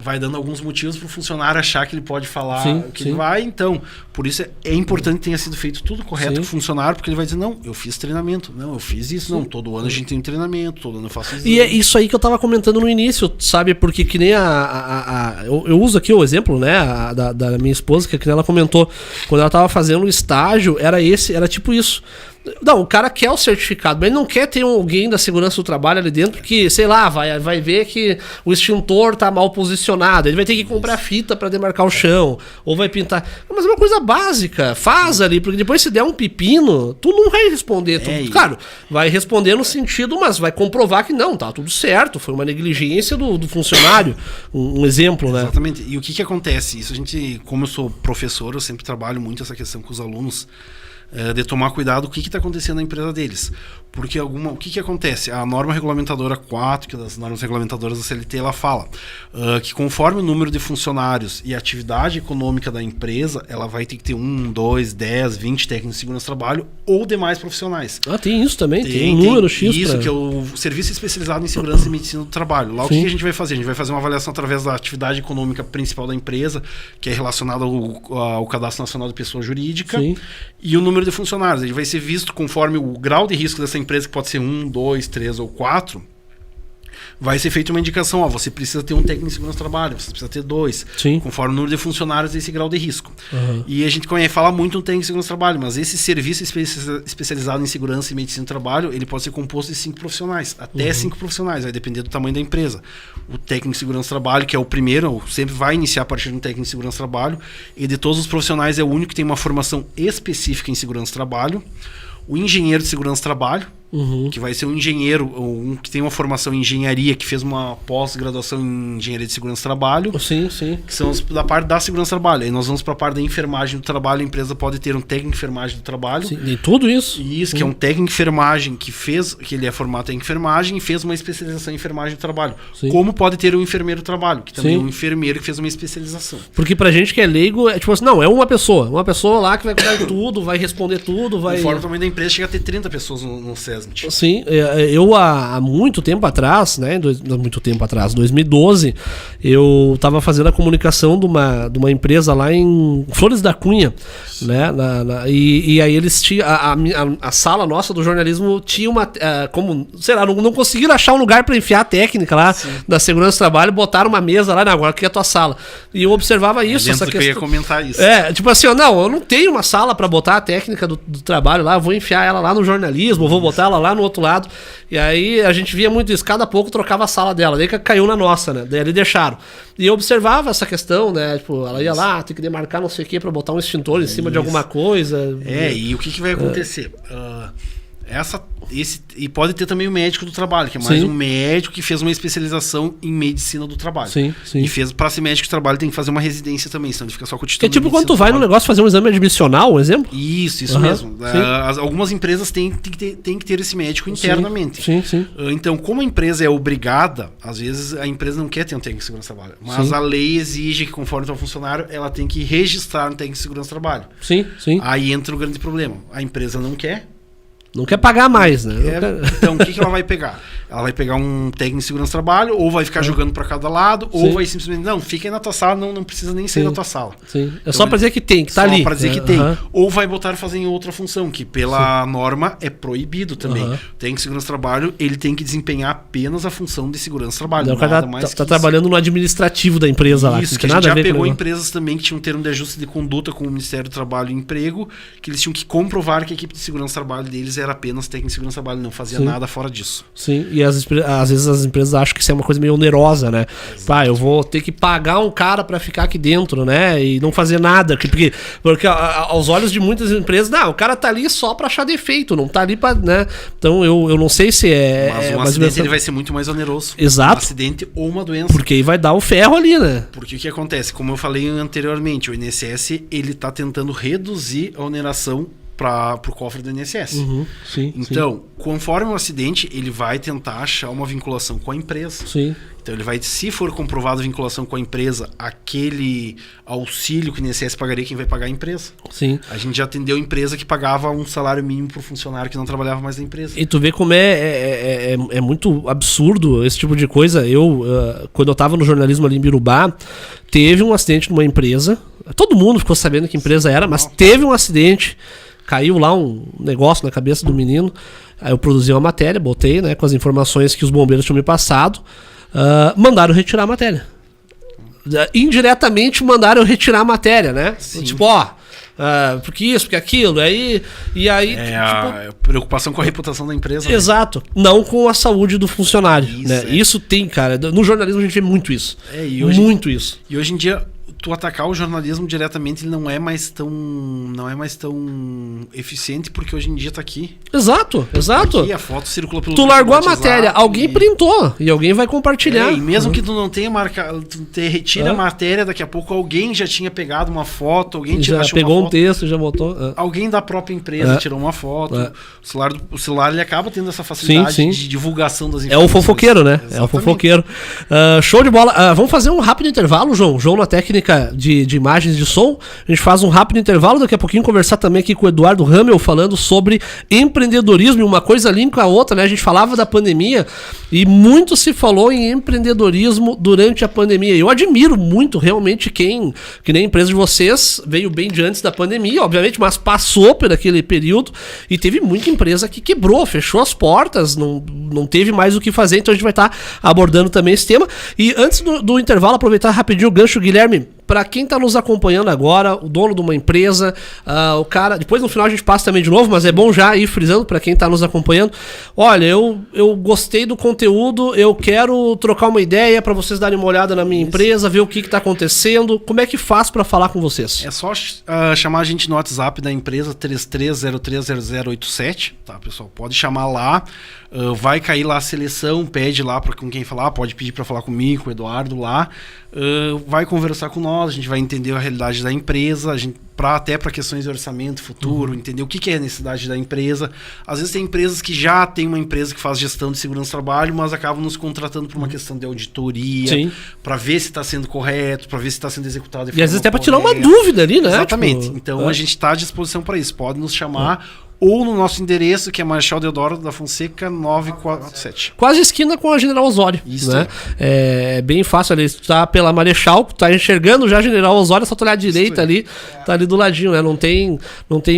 vai dando alguns motivos para o funcionário achar que ele pode falar Sim, o que sim. ele vai. Então, por isso é importante que tenha sido feito tudo correto Sim. com o funcionário, porque ele vai dizer, não, eu fiz treinamento, não, eu fiz isso, não, todo ano a gente tem treinamento, todo ano eu faço isso. E é isso aí que eu tava comentando no início, sabe? Porque que nem eu uso aqui o exemplo, né? Da minha esposa, que ela comentou, quando ela tava fazendo o estágio, era tipo isso. Não, o cara quer o certificado, mas ele não quer ter alguém da segurança do trabalho ali dentro que, sei lá, vai ver que o extintor tá mal posicionado, ele vai ter que comprar fita para demarcar o chão, ou vai pintar. Mas é uma coisa básica, faz ali, porque depois se der um pepino, tu não vai responder. Claro, vai responder no sentido, mas vai comprovar que não, tá tudo certo, foi uma negligência do funcionário, um exemplo, né? Exatamente. E o que acontece? Isso a gente, como eu sou professor, eu sempre trabalho muito essa questão com os alunos, de tomar cuidado com o que está acontecendo na empresa deles. Porque o que acontece? A norma regulamentadora 4, que é das normas regulamentadoras da CLT, ela fala que conforme o número de funcionários e a atividade econômica da empresa, ela vai ter que ter 1, 2, 10, 20 técnicos de segurança do trabalho ou demais profissionais. Ah, tem isso também? Tem um número X. Isso, que é o Serviço Especializado em Segurança e Medicina do Trabalho. Lá o que a gente vai fazer? A gente vai fazer uma avaliação através da atividade econômica principal da empresa, que é relacionada ao Cadastro Nacional de Pessoa Jurídica, Sim. E o número de funcionários. Ele vai ser visto conforme o grau de risco dessa empresa, que pode ser 1, 2, 3 ou 4. Vai ser feita uma indicação, você precisa ter um técnico de segurança do trabalho, você precisa ter 2, Sim. conforme o número de funcionários desse grau de risco. Uhum. E a gente fala muito no técnico de segurança do trabalho, mas esse serviço especializado em segurança e medicina do trabalho, ele pode ser composto de 5 profissionais, até 5 profissionais, vai depender do tamanho da empresa. O técnico de segurança do trabalho, que é o primeiro, sempre vai iniciar a partir de um técnico de segurança do trabalho, e de todos os profissionais é o único que tem uma formação específica em segurança do trabalho. O engenheiro de segurança do trabalho, que vai ser um engenheiro, que tem uma formação em engenharia, que fez uma pós-graduação em engenharia de segurança do trabalho. Sim, sim. Que são da parte da segurança do trabalho. Aí nós vamos para a parte da enfermagem do trabalho. A empresa pode ter um técnico de enfermagem do trabalho. Sim, e tudo isso. Isso, que é um técnico de enfermagem que ele é formado em enfermagem e fez uma especialização em enfermagem do trabalho. Sim. Como pode ter um enfermeiro do trabalho, que também Sim. é um enfermeiro que fez uma especialização. Porque pra gente que é leigo, é tipo assim, não, é uma pessoa lá que vai cuidar de tudo, vai responder tudo, vai... Conforme o tamanho da empresa, chega a ter 30 pessoas no SESMIT. Sim, eu há muito tempo atrás, né, 2012, eu estava fazendo a comunicação de uma empresa lá em Flores da Cunha, né, e aí eles tinham, a sala nossa do jornalismo tinha uma, como, sei lá, não conseguiram achar um lugar para enfiar a técnica lá, Sim. da segurança do trabalho, botaram uma mesa lá, agora que é a tua sala, e eu observava isso, essa questão. Eu ia comentar isso. Tipo assim, eu não tenho uma sala para botar a técnica do trabalho lá, eu vou enfiar ela lá no jornalismo, eu vou botar ela lá no outro lado. E aí a gente via muito isso, cada pouco trocava a sala dela, daí caiu na nossa, né? Daí eles deixaram. E eu observava essa questão, né? Tipo, ela ia lá, tem que demarcar não sei o que pra botar um extintor em cima de alguma coisa. E o que vai acontecer? E pode ter também o médico do trabalho, que é mais Sim. um médico que fez uma especialização em medicina do trabalho. Sim, sim. E para ser médico do trabalho tem que fazer uma residência também, senão ele fica só com o título. É tipo quando tu vai no negócio fazer um exame admissional, um exemplo? Isso mesmo. Algumas empresas têm que ter esse médico internamente. Sim, sim. Então, como a empresa é obrigada, às vezes a empresa não quer ter um técnico de segurança do trabalho, mas Sim. a lei exige que, conforme o funcionário, ela tem que registrar um técnico de segurança do trabalho. Sim, sim. Aí entra o grande problema. A empresa não quer. Não quer pagar mais, né? Então, o que ela vai pegar? Ela vai pegar um técnico de segurança do trabalho, ou vai ficar jogando para cada lado, Sim. ou vai simplesmente, não, fica aí na tua sala, não precisa nem sair da tua sala. Sim. É então, só para dizer que tem, que tá ali. Só para dizer que tem. Ou vai botar e fazer em outra função, que pela norma é proibido também. O técnico de segurança do trabalho, ele tem que desempenhar apenas a função de segurança do trabalho. O cara tá trabalhando no administrativo da empresa lá. Isso, que a gente já pegou empresas também que tinham um termo de ajuste de conduta com o Ministério do Trabalho e Emprego, que eles tinham que comprovar que a equipe de segurança do trabalho deles era apenas técnico de segurança do trabalho, não fazia nada fora disso. Sim, e às vezes as empresas acham que isso é uma coisa meio onerosa, né? Pá, eu vou ter que pagar um cara pra ficar aqui dentro, né? E não fazer nada. Porque aos olhos de muitas empresas, não, o cara tá ali só pra achar defeito, não tá ali pra, né? Então eu não sei se Mas um acidente ele vai ser muito mais oneroso. Exato. Um acidente ou uma doença. Porque aí vai dar o ferro ali, né? Porque o que acontece? Como eu falei anteriormente, o INSS ele tá tentando reduzir a oneração para o cofre do INSS. Sim, então, conforme o acidente, ele vai tentar achar uma vinculação com a empresa. Sim. Então, ele vai, se for comprovado a vinculação com a empresa, aquele auxílio que o INSS pagaria, quem vai pagar é a empresa. Sim. A gente já atendeu empresa que pagava um salário mínimo para o funcionário que não trabalhava mais na empresa. E tu vê como é muito absurdo esse tipo de coisa. Quando eu tava no jornalismo ali em Birubá, teve um acidente numa empresa. Todo mundo ficou sabendo que empresa era, mas teve um acidente. Caiu lá um negócio na cabeça do menino. Aí eu produzi uma matéria, botei, né, com as informações que os bombeiros tinham me passado. Mandaram retirar a matéria. Indiretamente mandaram retirar a matéria, né? Sim. Tipo, porque isso, porque aquilo. E aí a preocupação com a reputação da empresa. Exato. Né? Não com a saúde do funcionário. Isso, né? Isso tem, cara. No jornalismo a gente vê muito isso. Muito isso. E hoje em dia, tu atacar o jornalismo diretamente, ele não é mais tão eficiente, porque hoje em dia tá aqui. Exato. Aqui a foto circula pelo Tu largou a matéria, alguém printou e alguém vai compartilhar. E mesmo que tu não tenha marcado, retira a matéria, daqui a pouco alguém já tinha pegado uma foto, alguém já pegou um texto, já botou. Alguém da própria empresa tirou uma foto. O celular ele acaba tendo essa facilidade de divulgação das informações. É o fofoqueiro, né? Exatamente. É o fofoqueiro. Show de bola. Vamos fazer um rápido intervalo, João. João na técnica de imagens de som. A gente faz um rápido intervalo, daqui a pouquinho conversar também aqui com o Eduardo Ramel, falando sobre empreendedorismo, e uma coisa linka com a outra, né? A gente falava da pandemia e muito se falou em empreendedorismo durante a pandemia. Eu admiro muito realmente que nem a empresa de vocês veio bem de antes da pandemia, obviamente, mas passou por aquele período e teve muita empresa que quebrou, fechou as portas, não teve mais o que fazer, então a gente vai estar abordando também esse tema. E antes do intervalo, aproveitar rapidinho o gancho, Guilherme, para quem está nos acompanhando agora, o dono de uma empresa, o cara... Depois no final a gente passa também de novo, mas é bom já ir frisando para quem está nos acompanhando. Olha, eu gostei do conteúdo, eu quero trocar uma ideia para vocês darem uma olhada na minha empresa, ver o que está acontecendo. Como é que faz para falar com vocês? É só chamar a gente no WhatsApp da empresa, 33030087, tá, pessoal? Pode chamar lá, vai cair lá a seleção, pede lá com quem falar, pode pedir para falar comigo, com o Eduardo lá. Vai conversar com nós, a gente vai entender a realidade da empresa, até para questões de orçamento futuro, entender o que é a necessidade da empresa. Às vezes tem empresas que já tem uma empresa que faz gestão de segurança do trabalho, mas acabam nos contratando por uma questão de auditoria, para ver se está sendo correto, para ver se está sendo executado de forma E às vezes até para tirar correta. uma dúvida ali, né? Exatamente. Então a gente está à disposição para isso. Pode nos chamar ou no nosso endereço, que é Marechal Deodoro da Fonseca 947. Quase esquina com a General Osório. Isso. Né? É bem fácil ali. Tu tá pela Marechal, tu tá enxergando já a General Osório, é só tu olhar à direita ali, tá ali do ladinho, né? Não tem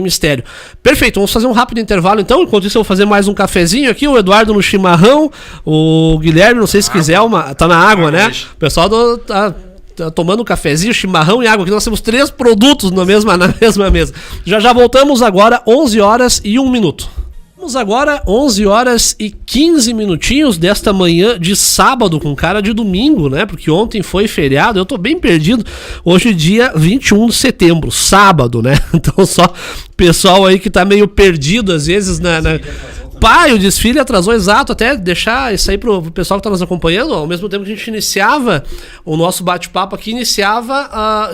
mistério. Perfeito, vamos fazer um rápido intervalo então. Enquanto isso eu vou fazer mais um cafezinho aqui, o Eduardo no chimarrão, o Guilherme, não sei se quiser, tá na água, né? O pessoal tá tomando um cafezinho, chimarrão e água. Aqui nós temos 3 produtos na mesma mesa. Já voltamos agora, 11 horas e 1 minuto. Vamos agora, 11 horas e 15 minutinhos desta manhã de sábado, com cara de domingo, né? Porque ontem foi feriado, eu tô bem perdido. Hoje é dia 21 de setembro, sábado, né? Então só pessoal aí que tá meio perdido às vezes o desfile atrasou, exato, até deixar isso aí pro pessoal que tá nos acompanhando, ao mesmo tempo que a gente iniciava o nosso bate-papo aqui,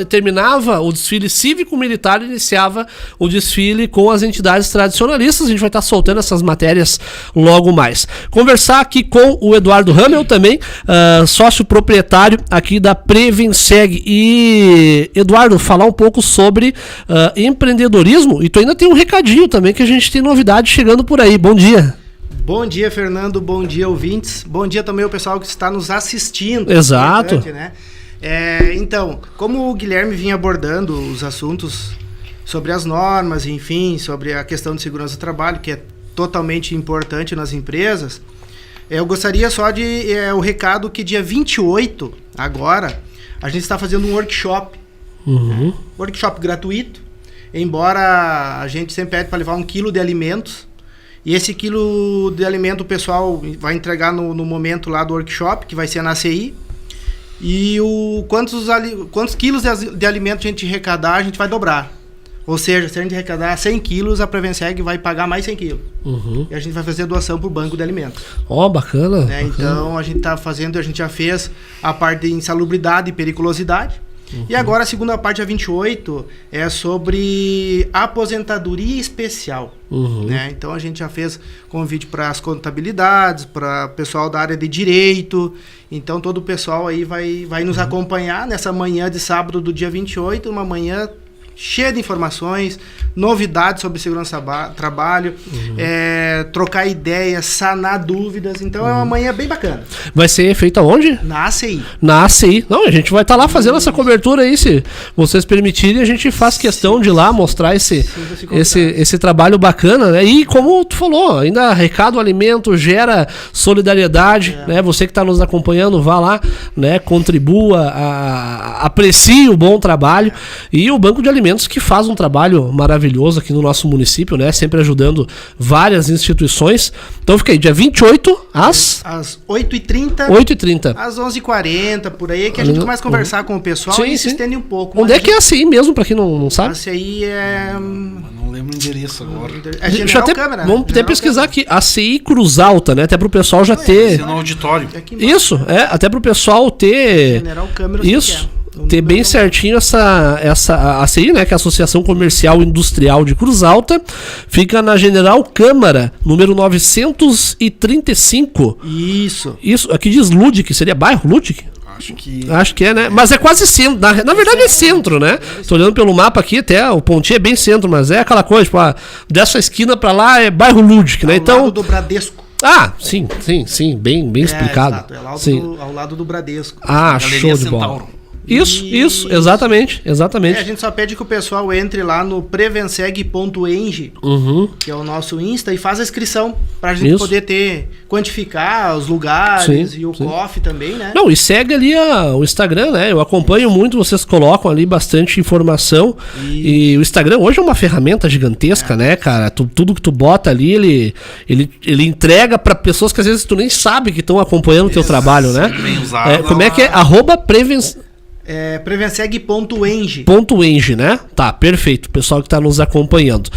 terminava o desfile cívico-militar, iniciava o desfile com as entidades tradicionalistas. A gente vai estar soltando essas matérias logo mais. Conversar aqui com o Eduardo Ramel também, sócio proprietário aqui da Prevenseg. E, Eduardo, falar um pouco sobre empreendedorismo, e tu ainda tem um recadinho também, que a gente tem novidade chegando por aí. Bom dia. Bom dia, Fernando. Bom dia, ouvintes. Bom dia também ao pessoal que está nos assistindo. Exato. Né? Então, como o Guilherme vinha abordando os assuntos sobre as normas, enfim, sobre a questão de segurança do trabalho, que é totalmente importante nas empresas, eu gostaria só de o recado que dia 28, agora, a gente está fazendo um workshop. Workshop gratuito, embora a gente sempre pede para levar 1 quilo de alimentos. E esse quilo de alimento o pessoal vai entregar no momento lá do workshop, que vai ser na CI. E quantos quilos de alimento a gente arrecadar, a gente vai dobrar. Ou seja, se a gente arrecadar 100 quilos, a Prevenseg vai pagar mais 100 quilos. E a gente vai fazer doação para o banco de alimentos. Bacana. Então a gente está fazendo, a gente já fez a parte de insalubridade e periculosidade. E agora a segunda parte, a 28, é sobre aposentadoria especial. Né? Então a gente já fez convite para as contabilidades, para o pessoal da área de direito. Então todo o pessoal aí vai nos acompanhar nessa manhã de sábado do dia 28, uma manhã cheia de informações, novidades sobre segurança trabalho, trocar ideias, sanar dúvidas. Então é uma manhã bem bacana. Vai ser feito aonde? Na ACI. Na ACI. Não, a gente vai estar lá fazendo essa cobertura aí, se vocês permitirem, a gente faz questão de ir lá mostrar esse trabalho bacana, né? E como tu falou, ainda arrecada o alimento, gera solidariedade, né? Você que está nos acompanhando, vá lá, né? Contribua, aprecie o bom trabalho. E o Banco de Alimentos que faz um trabalho maravilhoso aqui no nosso município, né? Sempre ajudando várias instituições. Então fica aí, dia 28 às 8h30. 8h30. Às 11h40, por aí, que a gente começa a conversar com o pessoal e se estende um pouco. Onde é que é a ACI mesmo, pra quem não sabe? A ACI é... Não lembro o endereço agora. É General Câmara. Vamos até pesquisar aqui. ACI Cruz Alta, né? Até pro pessoal já ter... No auditório. Isso, até pro pessoal ter... General Câmara. Isso. Ter bem certinho essa ACI, né, que é a Associação Comercial e Industrial de Cruz Alta, fica na General Câmara, número 935. Isso. Aqui diz Ludic, seria bairro Ludic? Acho que é, né? Mas é quase centro. Na verdade é centro, né? Tô olhando pelo mapa aqui, até o pontinho é bem centro, mas é aquela coisa, tipo, dessa esquina pra lá é bairro Ludic, né? Então, ao lado do Bradesco. Ah, sim, bem explicado. Exato, é ao lado do Bradesco. Ah, show de bola. Isso, exatamente. A gente só pede que o pessoal entre lá no prevenseg.eng, que é o nosso Insta, e faz a inscrição pra gente poder quantificar os lugares e o COF também, né? Não, e segue ali o Instagram, né? Eu acompanho muito, vocês colocam ali bastante informação. E o Instagram hoje é uma ferramenta gigantesca, né, cara? Tudo que tu bota ali, ele entrega pra pessoas que às vezes tu nem sabe que estão acompanhando o teu trabalho, né? Bem usado. Como é que é? Prevenseg.eng. .eng, né? Tá, perfeito. O pessoal que está nos acompanhando.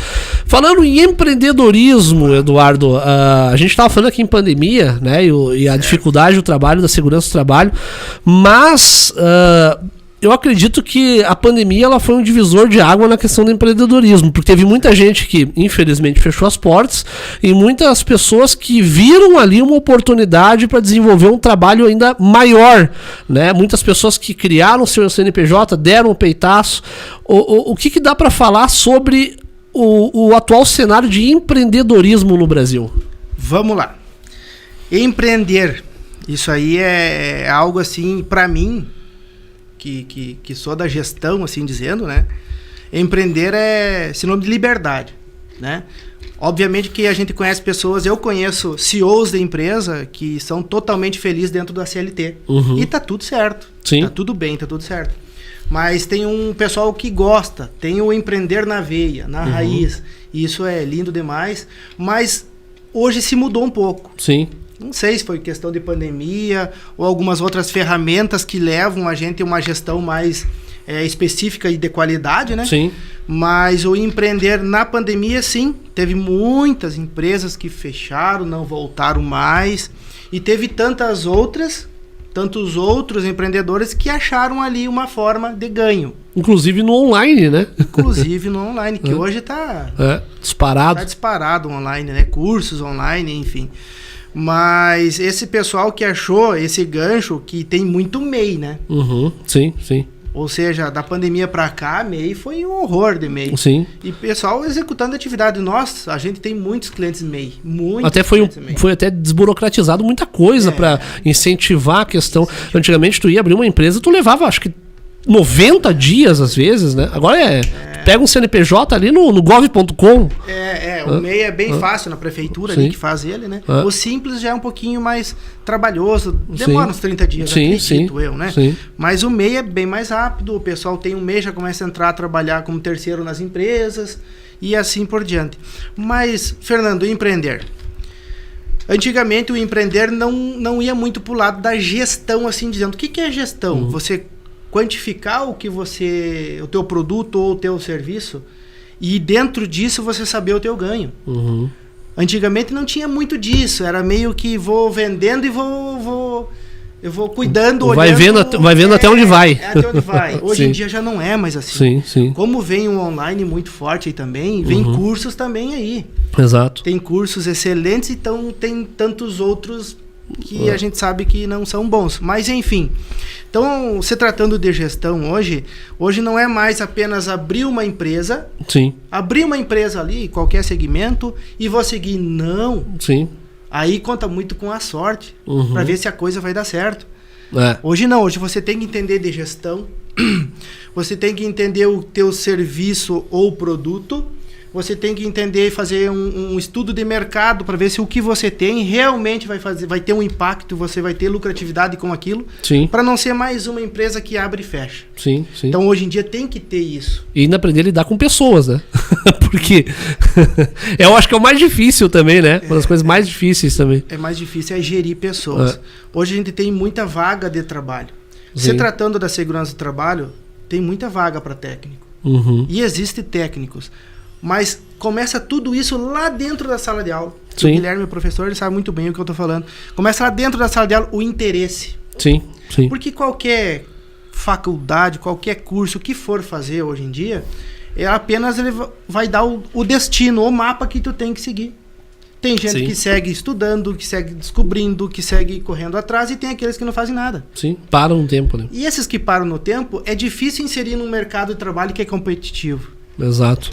Falando em empreendedorismo, Eduardo, a gente estava falando aqui em pandemia, né? E a dificuldade do trabalho, da segurança do trabalho, mas eu acredito que a pandemia ela foi um divisor de água na questão do empreendedorismo, porque teve muita gente que, infelizmente, fechou as portas e muitas pessoas que viram ali uma oportunidade para desenvolver um trabalho ainda maior, né? Muitas pessoas que criaram seu CNPJ, deram um peitaço. O que dá para falar sobre o atual cenário de empreendedorismo no Brasil? Vamos lá. Empreender, isso aí é algo assim, para mim, que sou da gestão, assim dizendo, né? Empreender é sinônimo de liberdade, né? Obviamente que a gente conhece pessoas, eu conheço CEOs da empresa que são totalmente felizes dentro da CLT. E tá tudo certo. Sim. Tá tudo bem, tá tudo certo. Mas tem um pessoal que gosta, tem o empreender na veia, na raiz. E isso é lindo demais, mas hoje se mudou um pouco. Sim. Não sei se foi questão de pandemia ou algumas outras ferramentas que levam a gente a uma gestão mais específica e de qualidade, né? Sim. Mas o empreender na pandemia, sim, teve muitas empresas que fecharam, não voltaram mais. E teve tantos outros empreendedores que acharam ali uma forma de ganho. Inclusive no online, né? Inclusive no online, que hoje está disparado. Tá disparado online, né? Cursos online, enfim. Mas esse pessoal que achou esse gancho, que tem muito MEI, né? Sim. Ou seja, da pandemia para cá, MEI foi um horror de MEI. Sim. E pessoal executando atividade. Nossa, a gente tem muitos clientes MEI. Até foi até desburocratizado muita coisa para incentivar a questão. Antigamente tu ia abrir uma empresa, tu levava, acho que 90 dias às vezes, né? Agora pega um CNPJ ali no gov.com. O MEI é bem fácil na prefeitura ali que faz ele, né? O simples já é um pouquinho mais trabalhoso, demora uns 30 dias, acredito eu, né? Sim. Mas o MEI é bem mais rápido, o pessoal tem um MEI, já começa a entrar a trabalhar como terceiro nas empresas e assim por diante. Mas, Fernando, empreender. Antigamente o empreender não ia muito pro lado da gestão, assim dizendo. O que é gestão? Você quantificar o teu produto ou o teu serviço e dentro disso você saber o teu ganho. Antigamente não tinha muito disso, era meio que vou vendendo e vou Eu vou cuidando, vai vendo até onde vai. Até onde vai. Hoje Sim. em dia já não é mais assim. Sim. Como vem um online muito forte aí também, vem cursos também aí. Exato. Tem cursos excelentes, então tem tantos outros que a gente sabe que não são bons. Mas enfim, então se tratando de gestão hoje não é mais apenas abrir uma empresa, Sim. abrir uma empresa ali, qualquer segmento, e vou seguir. Não. Sim. Aí conta muito com a sorte, para ver se a coisa vai dar certo. É. Hoje não, hoje você tem que entender de gestão, você tem que entender o teu serviço ou produto, você tem que entender e fazer um estudo de mercado para ver se o que você tem realmente vai ter um impacto, você vai ter lucratividade com aquilo, para não ser mais uma empresa que abre e fecha. Sim. Então hoje em dia tem que ter isso. E ainda aprender a lidar com pessoas, né? Porque eu acho que é o mais difícil também, né? Uma das coisas mais difíceis também. É mais difícil gerir pessoas. Hoje a gente tem muita vaga de trabalho. Sim. Se tratando da segurança do trabalho, tem muita vaga para técnico. E existem técnicos. Mas começa tudo isso lá dentro da sala de aula. O Guilherme, o professor, ele sabe muito bem o que eu estou falando. Começa lá dentro da sala de aula o interesse. Sim. Porque qualquer faculdade, qualquer curso que for fazer hoje em dia, ele vai dar o destino, o mapa que tu tem que seguir. Tem gente que segue estudando, que segue descobrindo, que segue correndo atrás, e tem aqueles que não fazem nada. Sim, param no tempo, né? E esses que param no tempo, é difícil inserir num mercado de trabalho que é competitivo. Exato.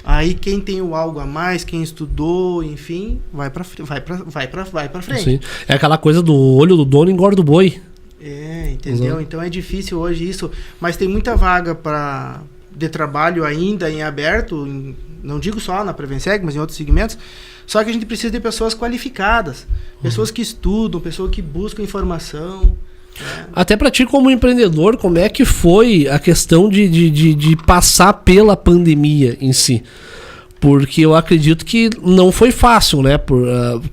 Aí quem tem o algo a mais, quem estudou, enfim, vai pra frente. Sim. É aquela coisa do olho do dono engorda o boi. Entendeu? Exato. Então é difícil hoje isso, mas tem muita vaga de trabalho ainda em aberto, não digo só na Prevenseg, mas em outros segmentos. Só que a gente precisa de pessoas qualificadas, pessoas que estudam, pessoas que buscam informação. Até para ti como empreendedor, como é que foi a questão de passar pela pandemia em si? Porque eu acredito que não foi fácil, né?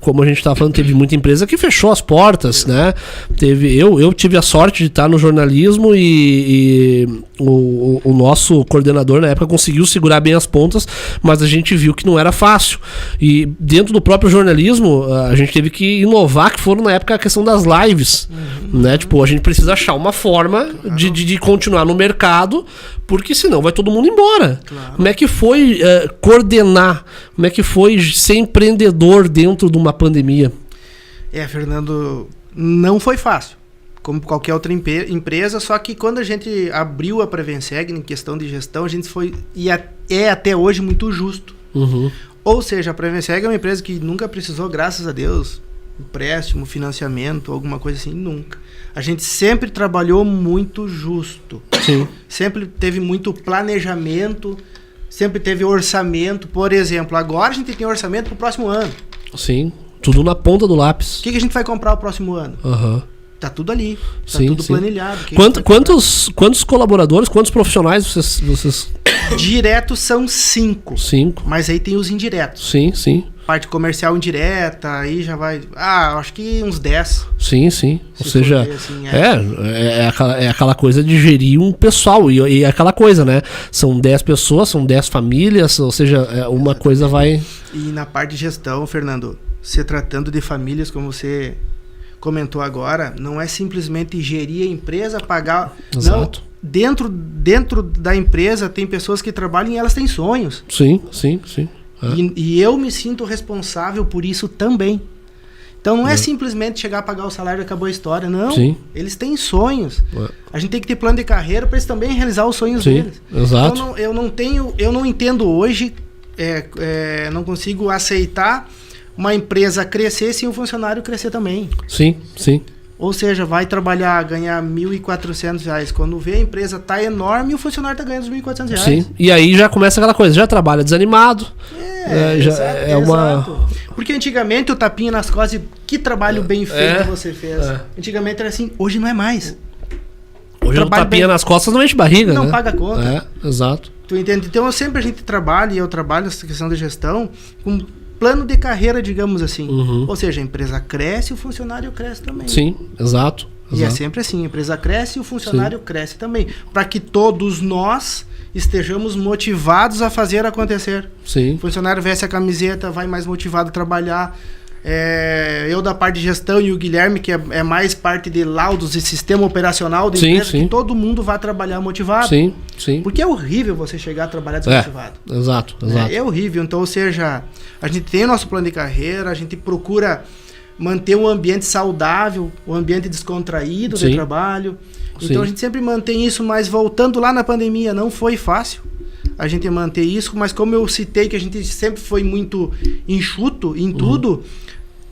Como a gente estava falando, teve muita empresa que fechou as portas, né? Eu tive a sorte de estar no jornalismo e o nosso coordenador na época conseguiu segurar bem as pontas, mas a gente viu que não era fácil. E dentro do próprio jornalismo, a gente teve que inovar, que foram na época a questão das lives, né? Tipo, a gente precisa achar uma forma de continuar no mercado, porque senão vai todo mundo embora. Claro. Como é que foi coordenar? Como é que foi ser empreendedor dentro de uma pandemia? Fernando, não foi fácil, como qualquer outra empresa, só que quando a gente abriu a Prevenseg em questão de gestão, a gente foi, e é até hoje, muito justo. Ou seja, a Prevenseg é uma empresa que nunca precisou, graças a Deus, empréstimo, financiamento, alguma coisa assim, nunca. A gente sempre trabalhou muito justo. Sim. Sempre teve muito planejamento, sempre teve orçamento. Por exemplo, agora a gente tem orçamento para o próximo ano. Sim, tudo na ponta do lápis. O que a gente vai comprar o próximo ano? Tá tudo ali, tá tudo planilhado. Quantos colaboradores, quantos profissionais vocês... Diretos são 5. 5. Mas aí tem os indiretos. Sim. Parte comercial indireta, aí já vai... acho que uns 10. Sim. Ou seja, assim, é aquela coisa de gerir um pessoal. E é aquela coisa, né? São 10 pessoas, são 10 famílias, ou seja, uma coisa vai... E na parte de gestão, Fernando, se tratando de famílias, como você comentou agora, não é simplesmente gerir a empresa, pagar... Exato. Não, dentro da empresa tem pessoas que trabalham e elas têm sonhos. Sim. E eu me sinto responsável por isso também. Então não é simplesmente chegar a pagar o salário e acabou a história, não. Eles têm sonhos. A gente tem que ter plano de carreira para eles também realizar os sonhos deles. Exato. Então eu não entendo hoje, não consigo aceitar uma empresa crescer sem o funcionário crescer também. Sim. Ou seja, vai trabalhar, ganhar R$ 1.400. Quando vê a empresa tá enorme, o funcionário tá ganhando os R$ 1.400. Sim, e aí já começa aquela coisa, já trabalha desanimado. Exato. Porque antigamente o tapinha nas costas, que trabalho bem feito você fez. Antigamente era assim, hoje não é mais. Hoje o tapinha nas costas não enche barriga, não paga conta. Exato. Tu entende? Então a gente trabalha, e eu trabalho essa questão de gestão, com plano de carreira, digamos assim. Ou seja, a empresa cresce e o funcionário cresce também. Sim, exato. E é sempre assim, a empresa cresce e o funcionário cresce também. Para que todos nós estejamos motivados a fazer acontecer. Sim. O funcionário veste a camiseta, vai mais motivado a trabalhar. eu da parte de gestão e o Guilherme, que é mais parte de laudos e sistema operacional da empresa, que todo mundo vai trabalhar motivado. Sim, sim. Porque é horrível você chegar a trabalhar desmotivado. Exato. É horrível. Então, ou seja, a gente tem o nosso plano de carreira, a gente procura manter um ambiente saudável, um ambiente descontraído de trabalho. Então, a gente sempre mantém isso, mas voltando lá na pandemia, não foi fácil a gente manter isso, mas como eu citei que a gente sempre foi muito enxuto em tudo,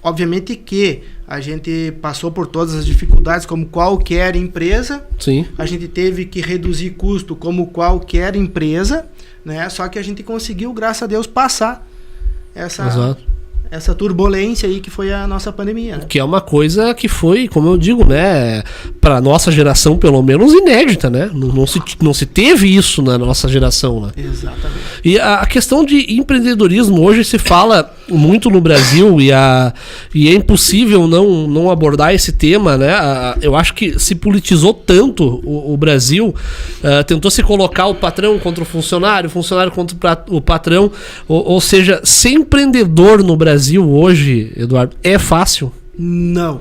obviamente que a gente passou por todas as dificuldades como qualquer empresa. Sim. A gente teve que reduzir custo como qualquer empresa, né? Só que a gente conseguiu, graças a Deus, passar essa turbulência aí que foi a nossa pandemia, né? Que é uma coisa que foi, como eu digo, né, para nossa geração pelo menos inédita, né? Não se teve isso na nossa geração, né? Exatamente. E a questão de empreendedorismo hoje se fala muito no Brasil e é impossível não abordar esse tema, né? Eu acho que se politizou tanto o Brasil, tentou se colocar o patrão contra o funcionário contra o patrão, ou seja, ser empreendedor no Brasil hoje, Eduardo, é fácil? Não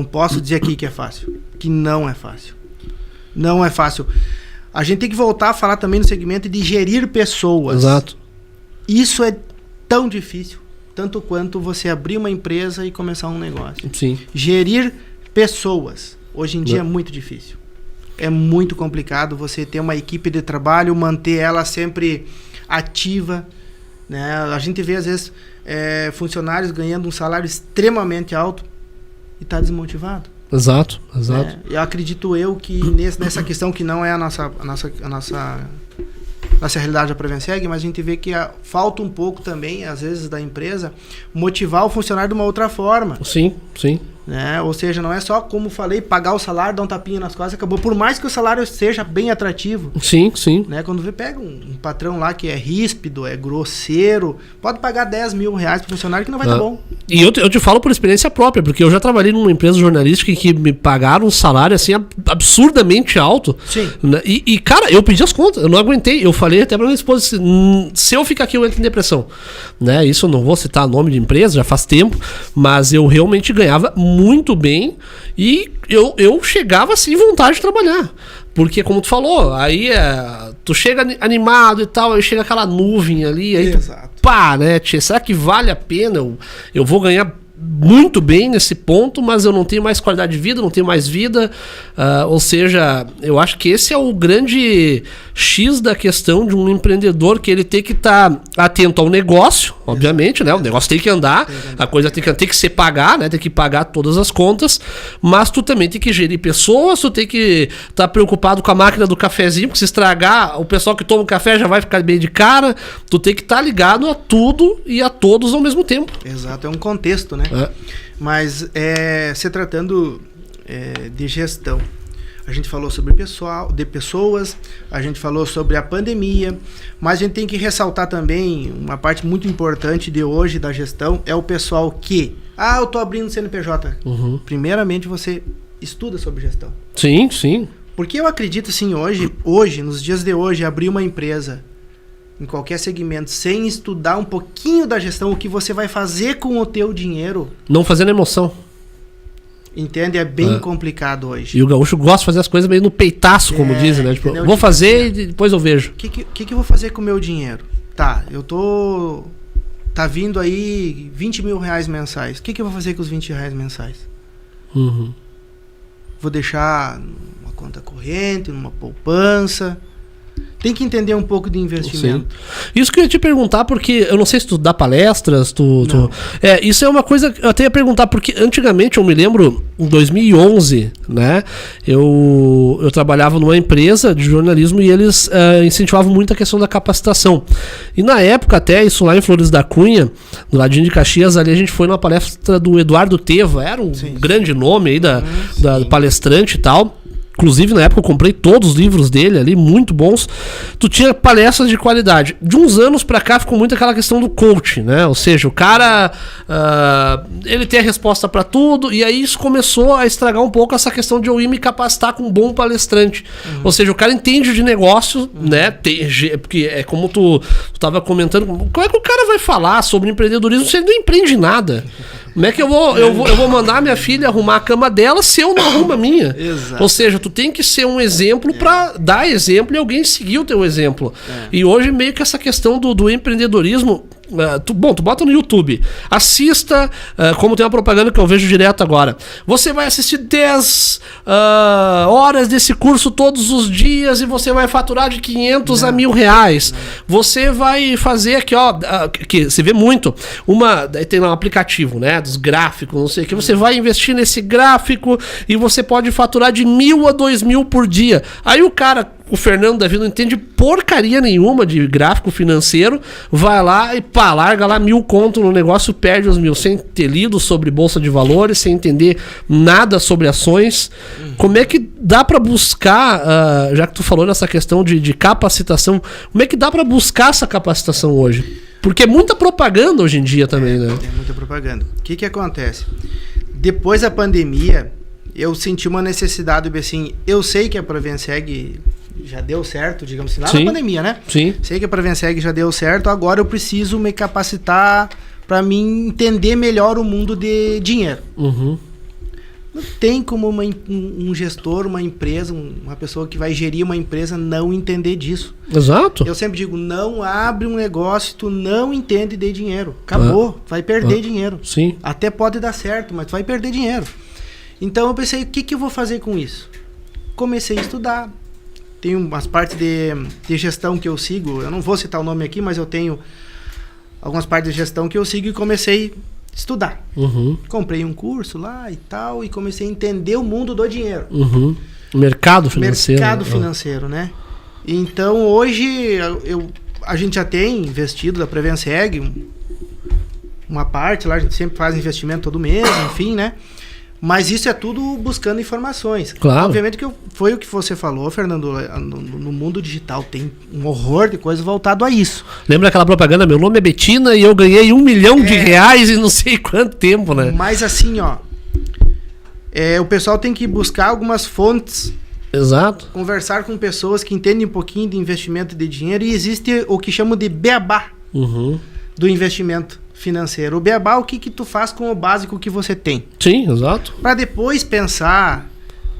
posso dizer aqui que é fácil, que não é fácil. Não é fácil. A gente tem que voltar a falar também no segmento de gerir pessoas. Exato. Isso é tão difícil, tanto quanto você abrir uma empresa e começar um negócio. Sim. Gerir pessoas, hoje em dia é muito difícil. É muito complicado você ter uma equipe de trabalho, manter ela sempre ativa, né? A gente vê, às vezes, funcionários ganhando um salário extremamente alto e está desmotivado. Exato. Eu acredito que nessa questão que não é a nossa realidade da Prevenseg, mas a gente vê que falta um pouco também, às vezes, da empresa motivar o funcionário de uma outra forma. Sim. Né? Ou seja, não é só, como falei, pagar o salário, dar um tapinha nas costas, acabou. Por mais que o salário seja bem atrativo. Sim. Né? Quando pega um patrão lá que é ríspido, é grosseiro, pode pagar 10 mil reais pro funcionário que não vai dar bom. E eu te falo por experiência própria, porque eu já trabalhei numa empresa jornalística que me pagaram um salário assim absurdamente alto. Sim. Né? E, cara, eu pedi as contas, eu não aguentei. Eu falei até pra minha esposa, se eu ficar aqui eu entro em depressão. Né? Isso eu não vou citar nome de empresa, já faz tempo, mas eu realmente ganhava muito bem e eu chegava assim vontade de trabalhar, porque como tu falou, aí tu chega animado e tal, aí chega aquela nuvem ali, aí né, tia, será que vale a pena, eu vou ganhar muito bem nesse ponto, mas eu não tenho mais qualidade de vida, não tenho mais vida, ou seja, eu acho que esse é o grande X da questão de um empreendedor, que ele tem que estar atento ao negócio, obviamente, né? O negócio tem que andar, a coisa tem que ser pagar, né? Tem que pagar todas as contas, mas tu também tem que gerir pessoas, tu tem que estar preocupado com a máquina do cafezinho, porque se estragar, o pessoal que toma o café já vai ficar bem de cara, tu tem que estar ligado a tudo e a todos ao mesmo tempo. Exato, é um contexto, né? Mas se tratando de gestão, a gente falou sobre pessoas, a gente falou sobre a pandemia, mas a gente tem que ressaltar também uma parte muito importante de hoje da gestão, é o pessoal que, eu tô abrindo CNPJ. Primeiramente você estuda sobre gestão. Sim. Porque eu acredito assim, hoje, nos dias de hoje, abrir uma empresa em qualquer segmento, sem estudar um pouquinho da gestão, o que você vai fazer com o teu dinheiro... Não fazendo emoção. Entende? É bem complicado hoje. E o gaúcho gosta de fazer as coisas meio no peitaço, como dizem, né? Tipo, vou fazer e depois eu vejo. O que eu vou fazer com o meu dinheiro? Tá vindo aí 20 mil reais mensais. O que eu vou fazer com os 20 reais mensais? Vou deixar numa conta corrente, numa poupança... Tem que entender um pouco de investimento. Sim. Isso que eu ia te perguntar, porque eu não sei se tu dá palestras, isso é uma coisa que eu até ia perguntar, porque antigamente, eu me lembro, em 2011, né, eu trabalhava numa empresa de jornalismo e eles incentivavam muito a questão da capacitação. E na época, até isso lá em Flores da Cunha, no ladinho de Caxias, ali a gente foi numa palestra do Eduardo Teva, era um grande nome aí da palestrante e tal. inclusive na época eu comprei todos os livros dele ali, muito bons, tu tinha palestras de qualidade. De uns anos pra cá ficou muito aquela questão do coaching, né? Ou seja, o cara, ele tem a resposta pra tudo, e aí isso começou a estragar um pouco essa questão de eu ir me capacitar com um bom palestrante. Ou seja, o cara entende de negócio, né? Porque é como tu tava comentando, como é que o cara vai falar sobre empreendedorismo se ele não empreende nada? Como é que eu vou mandar minha filha arrumar a cama dela se eu não arrumo a minha? Exato. Ou seja, tu tem que ser um exemplo para dar exemplo e alguém seguir o teu exemplo. E hoje meio que essa questão do empreendedorismo, tu bota no YouTube, assista, como tem uma propaganda que eu vejo direto agora, você vai assistir 10 horas desse curso todos os dias e você vai faturar de 500 a R$1.000. Você vai fazer aqui, ó, que você vê muito, daí tem lá um aplicativo, né, dos gráficos, não sei o que, você vai investir nesse gráfico e você pode faturar de 1.000 a 2.000 por dia. Aí o Fernando Davi não entende porcaria nenhuma de gráfico financeiro, vai lá e larga lá 1.000 conto no negócio, perde os 1.000, sem ter lido sobre bolsa de valores, sem entender nada sobre ações. Como é que dá para buscar, já que tu falou nessa questão de capacitação, como é que dá para buscar essa capacitação hoje? Porque é muita propaganda hoje em dia também, né? É muita propaganda. O que acontece? Depois da pandemia, eu senti uma necessidade, assim, eu sei que a Provenseg já deu certo, digamos assim, lá na pandemia, né? Sim. Sei que a Provenseg já deu certo, agora eu preciso me capacitar para mim entender melhor o mundo de dinheiro. Não tem como um gestor, uma empresa, uma pessoa que vai gerir uma empresa não entender disso. Exato. Eu sempre digo, não abre um negócio, tu não entende de dinheiro. Acabou, vai perder dinheiro. Sim. Até pode dar certo, mas tu vai perder dinheiro. Então eu pensei, o que eu vou fazer com isso? Comecei a estudar. Tem umas partes de gestão que eu sigo, eu não vou citar o nome aqui, mas eu tenho algumas partes de gestão que eu sigo e comecei a estudar. Comprei um curso lá e tal, e comecei a entender o mundo do dinheiro. Mercado financeiro. Mercado financeiro, né? Então hoje a gente já tem investido da Prevenseg uma parte lá, a gente sempre faz investimento todo mês, enfim, né? Mas isso é tudo buscando informações. Claro. Obviamente que foi o que você falou, Fernando, no mundo digital tem um horror de coisa voltado a isso. Lembra aquela propaganda, meu nome é Betina e eu ganhei R$1 milhão em não sei quanto tempo, né? Mas assim, ó, o pessoal tem que buscar algumas fontes. Exato. Conversar com pessoas que entendem um pouquinho de investimento de dinheiro, e existe o que chamam de beabá do investimento financeiro. O beabá, o que tu faz com o básico que você tem. Sim, exato. Para depois pensar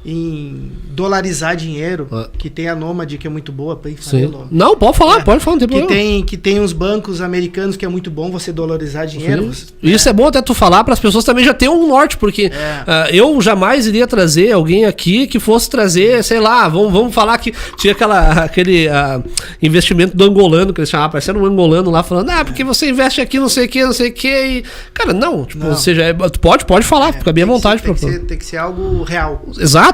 em dolarizar dinheiro, que tem a Nômade, que é muito boa. Não, pode falar, não tem problema. Que tem uns bancos americanos que é muito bom você dolarizar dinheiro. Isso é bom até tu falar para as pessoas também já ter um norte, porque eu jamais iria trazer alguém aqui que fosse trazer, sei lá, vamos falar que tinha aquele investimento do angolano, que eles chamavam, parecendo um angolano lá falando, porque você investe aqui não sei o que, e... Cara, não, tipo, não. Ou seja, pode falar, fica bem à vontade. Tem que ser algo real. Exato.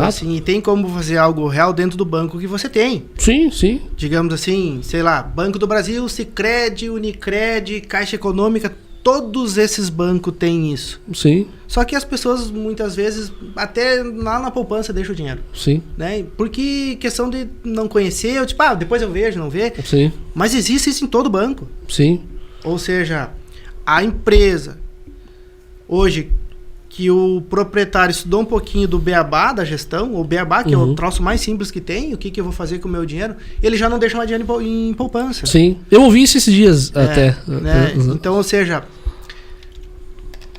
Assim, e tem como fazer algo real dentro do banco que você tem. Sim. Digamos assim, sei lá, Banco do Brasil, Sicredi, Unicred, Caixa Econômica, todos esses bancos têm isso. Sim. Só que as pessoas, muitas vezes, até lá na poupança deixam o dinheiro. Sim. Né? Porque questão de não conhecer, depois eu vejo, não vê. Sim. Mas existe isso em todo banco. Sim. Ou seja, a empresa, hoje, que o proprietário estudou um pouquinho do beabá da gestão, o beabá, que é o troço mais simples que tem, o que eu vou fazer com o meu dinheiro, ele já não deixa mais dinheiro em poupança. Sim, eu ouvi isso esses dias até. Né? Então, ou seja,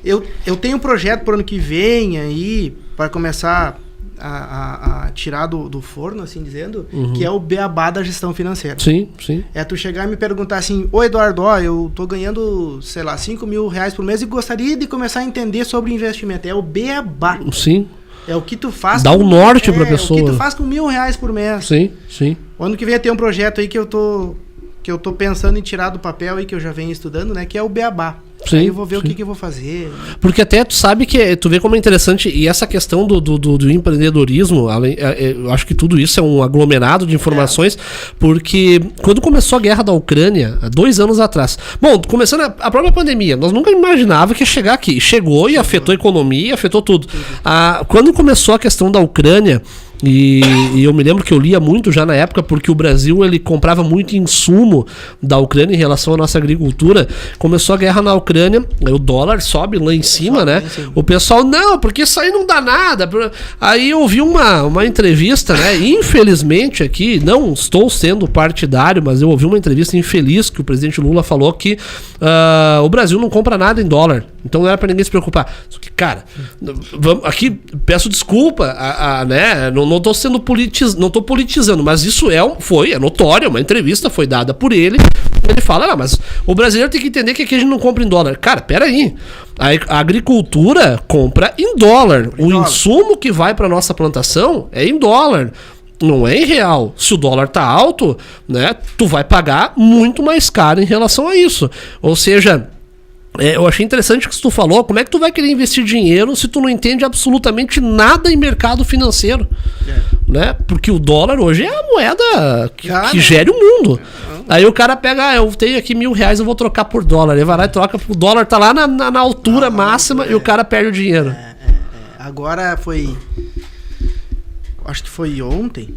eu tenho um projeto para o ano que vem aí, para começar a tirar do forno, assim dizendo, que é o beabá da gestão financeira. Sim. É tu chegar e me perguntar assim, ô Eduardo, eu tô ganhando, sei lá, R$5.000 por mês e gostaria de começar a entender sobre investimento. É o beabá. Sim. É o que tu faz... Dá um norte pra pessoa. É o que tu faz com R$1.000 por mês. Sim. O ano que vem tem um projeto aí que eu tô pensando em tirar do papel aí, que eu já venho estudando, né? Que é o beabá. Sim, aí eu vou ver o que eu vou fazer. Porque até tu sabe que tu vê como é interessante, e essa questão do empreendedorismo, eu acho que tudo isso é um aglomerado de informações, porque quando começou a guerra da Ucrânia, há 2 anos atrás, começando a própria pandemia, nós nunca imaginávamos que ia chegar aqui. Chegou e afetou a economia, afetou tudo. Quando começou a questão da Ucrânia, E eu me lembro que eu lia muito já na época, porque o Brasil ele comprava muito insumo da Ucrânia em relação à nossa agricultura. Começou a guerra na Ucrânia, o dólar sobe lá em cima, né? O pessoal, não, porque isso aí não dá nada. Aí eu vi uma entrevista, né? Infelizmente aqui, não estou sendo partidário, mas eu ouvi uma entrevista infeliz que o presidente Lula falou que o Brasil não compra nada em dólar. Então não era pra ninguém se preocupar. Só que, cara, aqui peço desculpa, né? Não tô sendo não tô politizando, mas isso é notório, uma entrevista foi dada por ele. Ele fala, mas o brasileiro tem que entender que aqui a gente não compra em dólar. Cara, peraí. A agricultura compra em dólar. Insumo que vai pra nossa plantação é em dólar. Não é em real. Se o dólar tá alto, né? Tu vai pagar muito mais caro em relação a isso. Ou seja, eu achei interessante o que tu falou. Como é que tu vai querer investir dinheiro se tu não entende absolutamente nada em mercado financeiro? Né? Porque o dólar hoje é a moeda que gere o mundo. Aí o cara pega, eu tenho aqui R$1.000, eu vou trocar por dólar. Ele vai lá e troca, o dólar tá lá na altura máxima e o cara perde o dinheiro. Agora acho que foi ontem.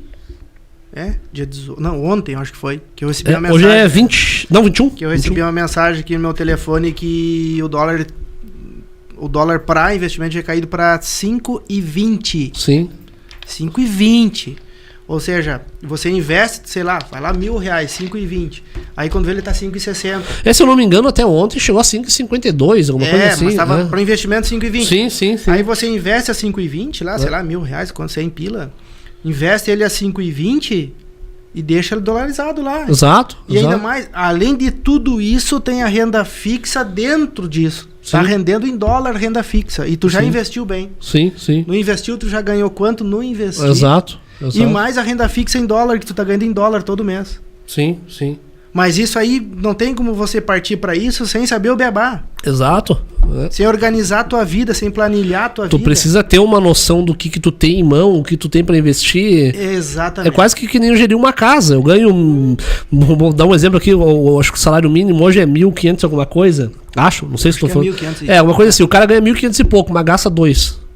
Dia 18. Não, ontem acho que foi. Que eu recebi uma mensagem. Hoje é 20. Não, 21. Que eu recebi uma mensagem aqui no meu telefone que o dólar para investimento tinha caído para 5,20. Sim. 5,20. Ou seja, você investe, sei lá, vai lá R$1.000, 5,20. Aí quando vê ele tá 5,60. Se eu não me engano, até ontem chegou a 5,52, alguma coisa assim. Mas tava para investimento 5,20. Sim. Aí você investe a 5,20 lá, sei lá, R$1.000, quando você empila, investe ele a 5,20 e deixa ele dolarizado lá. Exato. Ainda mais, além de tudo isso, tem a renda fixa dentro disso. Sim. Tá rendendo em dólar renda fixa. E tu já investiu bem. Sim. Não investiu, tu já ganhou quanto? Não investiu. Exato. E mais a renda fixa em dólar, que tu tá ganhando em dólar todo mês. Sim. Mas isso aí, não tem como você partir para isso sem saber o beabá. Exato. Sem organizar a tua vida, sem planilhar a tua vida. Tu precisa ter uma noção do que tu tem em mão, o que tu tem para investir. Exatamente. É quase que nem eu gerir uma casa. Eu ganho, vou dar um exemplo aqui, eu acho que o salário mínimo hoje é 1.500 alguma coisa. Não sei se tô falando. 1.500. Uma coisa assim, o cara ganha 1.500 e pouco, mas gasta 2.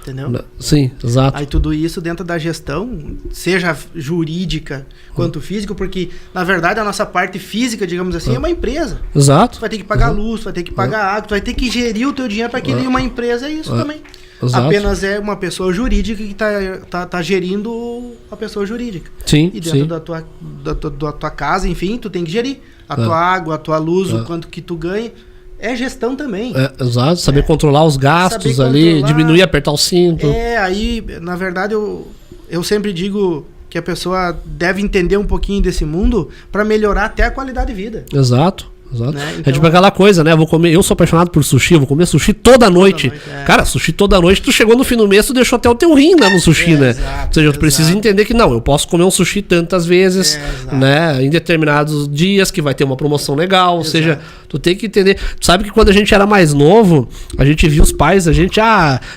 Entendeu? Sim, exato. Aí tudo isso dentro da gestão, seja jurídica quanto física, porque na verdade a nossa parte física, digamos assim, é uma empresa. Exato. Tu vai ter que pagar luz, tu vai ter que pagar água, tu vai ter que gerir o teu dinheiro para que uma empresa é isso também. Exato. Apenas é uma pessoa jurídica que tá gerindo a pessoa jurídica. Sim. E dentro da tua casa, enfim, tu tem que gerir a tua água, a tua luz, o quanto que tu ganha. É gestão também. Exato, saber controlar os gastos ali, diminuir, apertar o cinto. Aí, na verdade, eu sempre digo que a pessoa deve entender um pouquinho desse mundo para melhorar até a qualidade de vida. Exato. Né? É tipo aquela coisa, né? Eu sou apaixonado por sushi, eu vou comer sushi toda noite. Cara, sushi toda noite, tu chegou no fim do mês, tu deixou até o teu rim lá no sushi, né? Exato, ou seja, tu precisa entender que não, eu posso comer um sushi tantas vezes, né? Em determinados dias que vai ter uma promoção legal. Ou seja, tu tem que entender. Tu sabe que quando a gente era mais novo, a gente via os pais,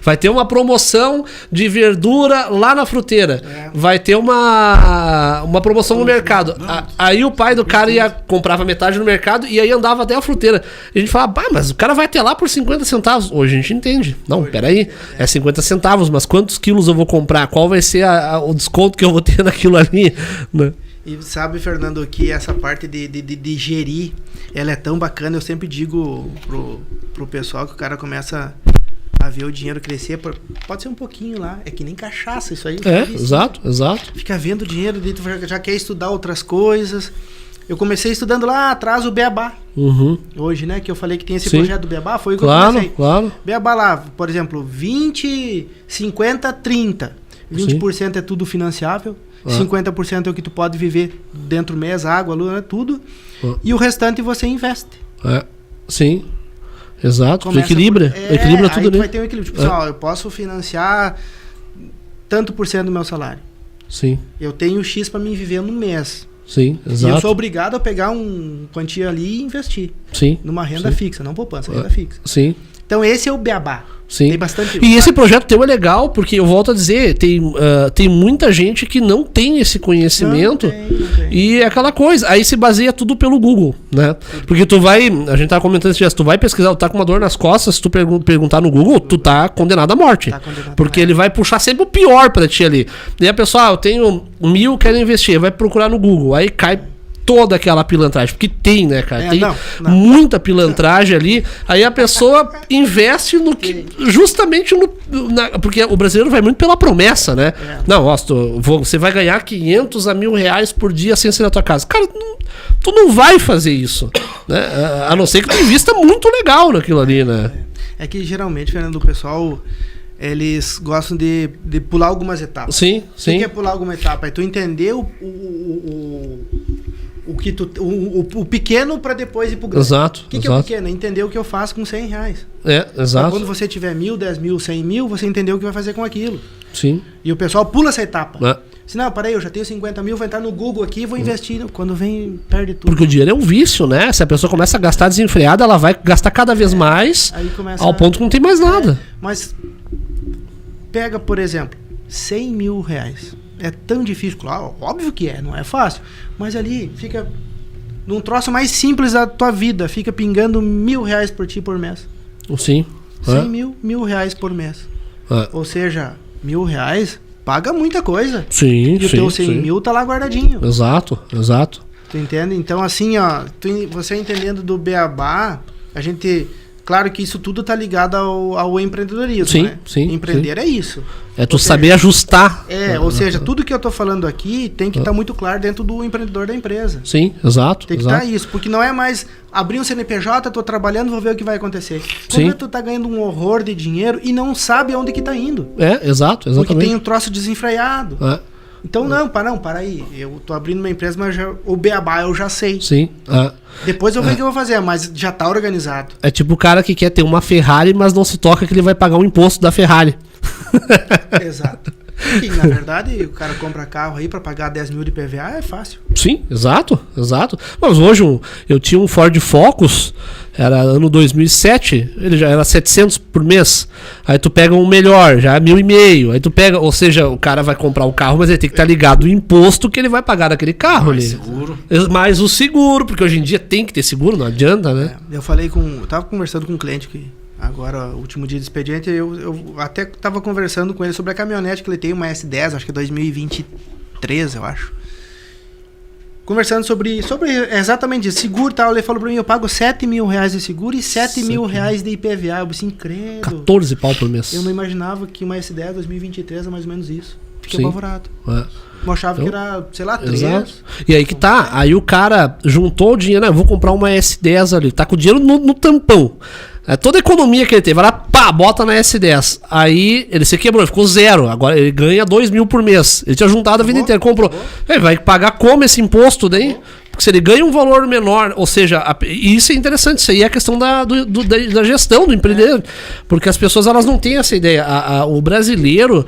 vai ter uma promoção de verdura lá na fruteira. Vai ter uma promoção no mercado. Aí o pai do cara comprava metade no mercado e aí andava até a fruteira. E a gente falava, mas o cara vai até lá por 50 centavos. Hoje a gente entende. Não, peraí, é 50 centavos, mas quantos quilos eu vou comprar? Qual vai ser o desconto que eu vou ter naquilo ali? Né? E sabe, Fernando, que essa parte de gerir, ela é tão bacana. Eu sempre digo pro pessoal que o cara começa a ver o dinheiro crescer, pode ser um pouquinho lá, é que nem cachaça isso aí. Exato. Fica vendo o dinheiro, tu já quer estudar outras coisas. Eu comecei estudando lá atrás o Beabá. Hoje, né? Que eu falei que tem esse projeto do Beabá, foi o que eu comecei. Claro. Beabá lá, por exemplo, 20, 50, 30. 20% é tudo financiável. 50% é o que tu pode viver dentro do mês, água, luz, tudo. E o restante você investe. Sim. Exato. Tu equilibra tudo, aí tu né? vai ter um equilíbrio. Tipo, eu posso financiar tanto por cento do meu salário. Sim. Eu tenho X para mim viver no mês. Sim, exato. E eu sou obrigado a pegar uma quantia ali e investir. Sim. Numa renda fixa, não poupança, renda fixa. Sim. Então esse é o beabá. Sim. Tem bastante. E esse projeto teu é legal, porque eu volto a dizer, tem muita gente que não tem esse conhecimento. Não tem. E é aquela coisa, aí se baseia tudo pelo Google, né? Porque a gente tava comentando esse dia, se tu vai pesquisar, tu tá com uma dor nas costas, se tu perguntar no Google, tu tá condenado à morte. Porque ele vai puxar sempre o pior pra ti ali. E a pessoa, eu tenho 1.000, quero investir, vai procurar no Google, aí cai toda aquela pilantragem, porque tem, né, cara? Tem muita pilantragem ali. Aí a pessoa investe no que. Justamente porque o brasileiro vai muito pela promessa, né? Não, ó, você vai ganhar 500 a 1.000 reais por dia sem sair da tua casa. Cara, tu não vai fazer isso. Né? A não ser que tu invista muito legal naquilo ali, né? É que geralmente, Fernando, o pessoal. Eles gostam de pular algumas etapas. Sim, sim. O que é pular alguma etapa? É tu entender o pequeno para depois ir pro grande. Exato. O que é o pequeno? Entender o que eu faço com 100 reais. Exato. Quando você tiver 1.000, 10.000, 100.000, você entendeu o que vai fazer com aquilo. Sim. E o pessoal pula essa etapa. Se não, peraí, eu já tenho 50.000, vou entrar no Google aqui e vou investir. Quando vem, perde tudo. Porque o dinheiro é um vício, né? Se a pessoa começa a gastar desenfreada, ela vai gastar cada vez mais, ao ponto que não tem mais nada. Mas pega, por exemplo, 100.000 reais. É tão difícil, claro, óbvio que não é fácil. Mas ali fica num troço mais simples da tua vida, fica pingando 1.000 reais por ti por mês. Sim. 1.000 reais por mês. Ou seja, 1.000 reais paga muita coisa. Sim, e o teu 100.000 tá lá guardadinho. Exato. Tu entende? Então, assim, ó, você entendendo do beabá, a gente... Claro que isso tudo tá ligado ao empreendedorismo, né? Sim. Empreender é isso. É tu saber ajustar. Ou seja, tudo que eu tô falando aqui tem que estar muito claro dentro do empreendedor da empresa. Sim, exato. Tem que estar isso, porque não é mais abrir um CNPJ, tô trabalhando, vou ver o que vai acontecer. Quando tu tá ganhando um horror de dinheiro e não sabe aonde que tá indo. Exatamente. Porque tem um troço desenfreado. Então, para aí. Eu tô abrindo uma empresa, mas o beabá eu já sei. Sim. Depois eu vejo o que eu vou fazer, mas já tá organizado. É tipo o cara que quer ter uma Ferrari, mas não se toca que ele vai pagar o imposto da Ferrari. Exato. E, na verdade, o cara compra carro aí pra pagar 10.000 de PVA, é fácil. Sim, exato. Mas hoje eu tinha um Ford Focus, era ano 2007, ele já era 700 por mês. Aí tu pega um melhor, já é 1.500. Aí tu pega, ou seja, o cara vai comprar o carro, mas ele tem que estar ligado o imposto que ele vai pagar naquele carro ali. Seguro. Mais o seguro, porque hoje em dia tem que ter seguro, não adianta, né? Eu tava conversando com um cliente que agora, último dia de expediente, eu até tava conversando com ele sobre a caminhonete que ele tem, uma S10, acho que é 2023, eu acho. Conversando sobre exatamente isso, seguro e tal. Ele falou pra mim, eu pago 7.000 reais de seguro e 7.000 reais de IPVA. Eu disse, incrível. 14 pau por mês. Eu não imaginava que uma S10 2023 é mais ou menos isso. Fiquei apavorado. Eu achava que era, sei lá, 3. Exato. E aí que tá, aí o cara juntou o dinheiro, eu vou comprar uma S10 ali, tá com o dinheiro no tampão. Toda a economia que ele teve, vai lá, pá, bota na S10. Aí ele se quebrou, ele ficou 0. Agora ele ganha 2.000 por mês. Ele tinha juntado a vida inteira, comprou. Ele vai pagar como esse imposto daí? Porque se ele ganha um valor menor, ou seja, isso é interessante, isso aí é a questão da gestão do empreendedor. Porque as pessoas elas não têm essa ideia. O brasileiro,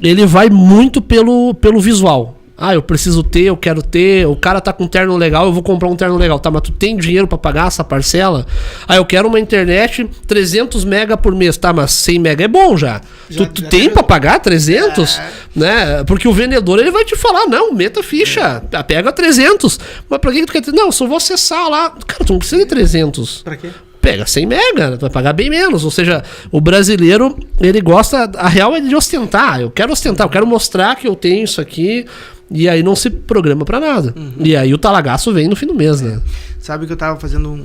ele vai muito pelo visual. Eu preciso ter, eu quero ter, o cara tá com um terno legal, eu vou comprar um terno legal. Tá, mas tu tem dinheiro pra pagar essa parcela? Eu quero uma internet 300 mega por mês. Tá, mas 100 mega é bom já. Tu tem pra pagar 300? Né? Porque o vendedor, ele vai te falar, não, meta ficha, pega 300. Mas pra que tu quer ter? Não, só vou acessar lá. Cara, tu não precisa de 300. Pra quê? Pega 100 mega, tu vai pagar bem menos. Ou seja, o brasileiro, ele gosta, a real é de ostentar. Eu quero ostentar, eu quero mostrar que eu tenho isso aqui. E aí não se programa pra nada. E aí o talagaço vem no fim do mês, né? Sabe que eu tava fazendo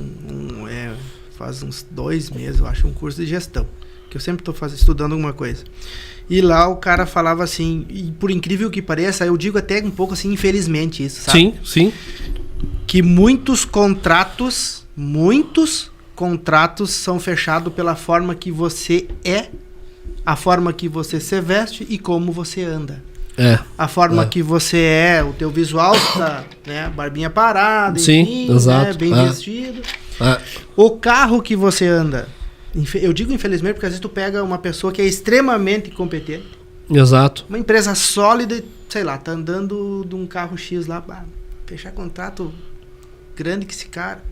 faz uns 2 meses, eu acho, um curso de gestão. Que eu sempre tô estudando alguma coisa. E lá o cara falava assim, e por incrível que pareça, eu digo até um pouco assim, infelizmente isso, sabe? Sim. Que muitos contratos são fechados pela forma que você é, a forma que você se veste e como você anda. A forma que você é, o teu visual tá, né, barbinha parada, enfim, exato. Né, bem vestido. O carro que você anda, eu digo infelizmente porque às vezes tu pega uma pessoa que é extremamente competente. Exato. Uma empresa sólida, sei lá, tá andando de um carro X lá, fechar contrato grande que esse cara.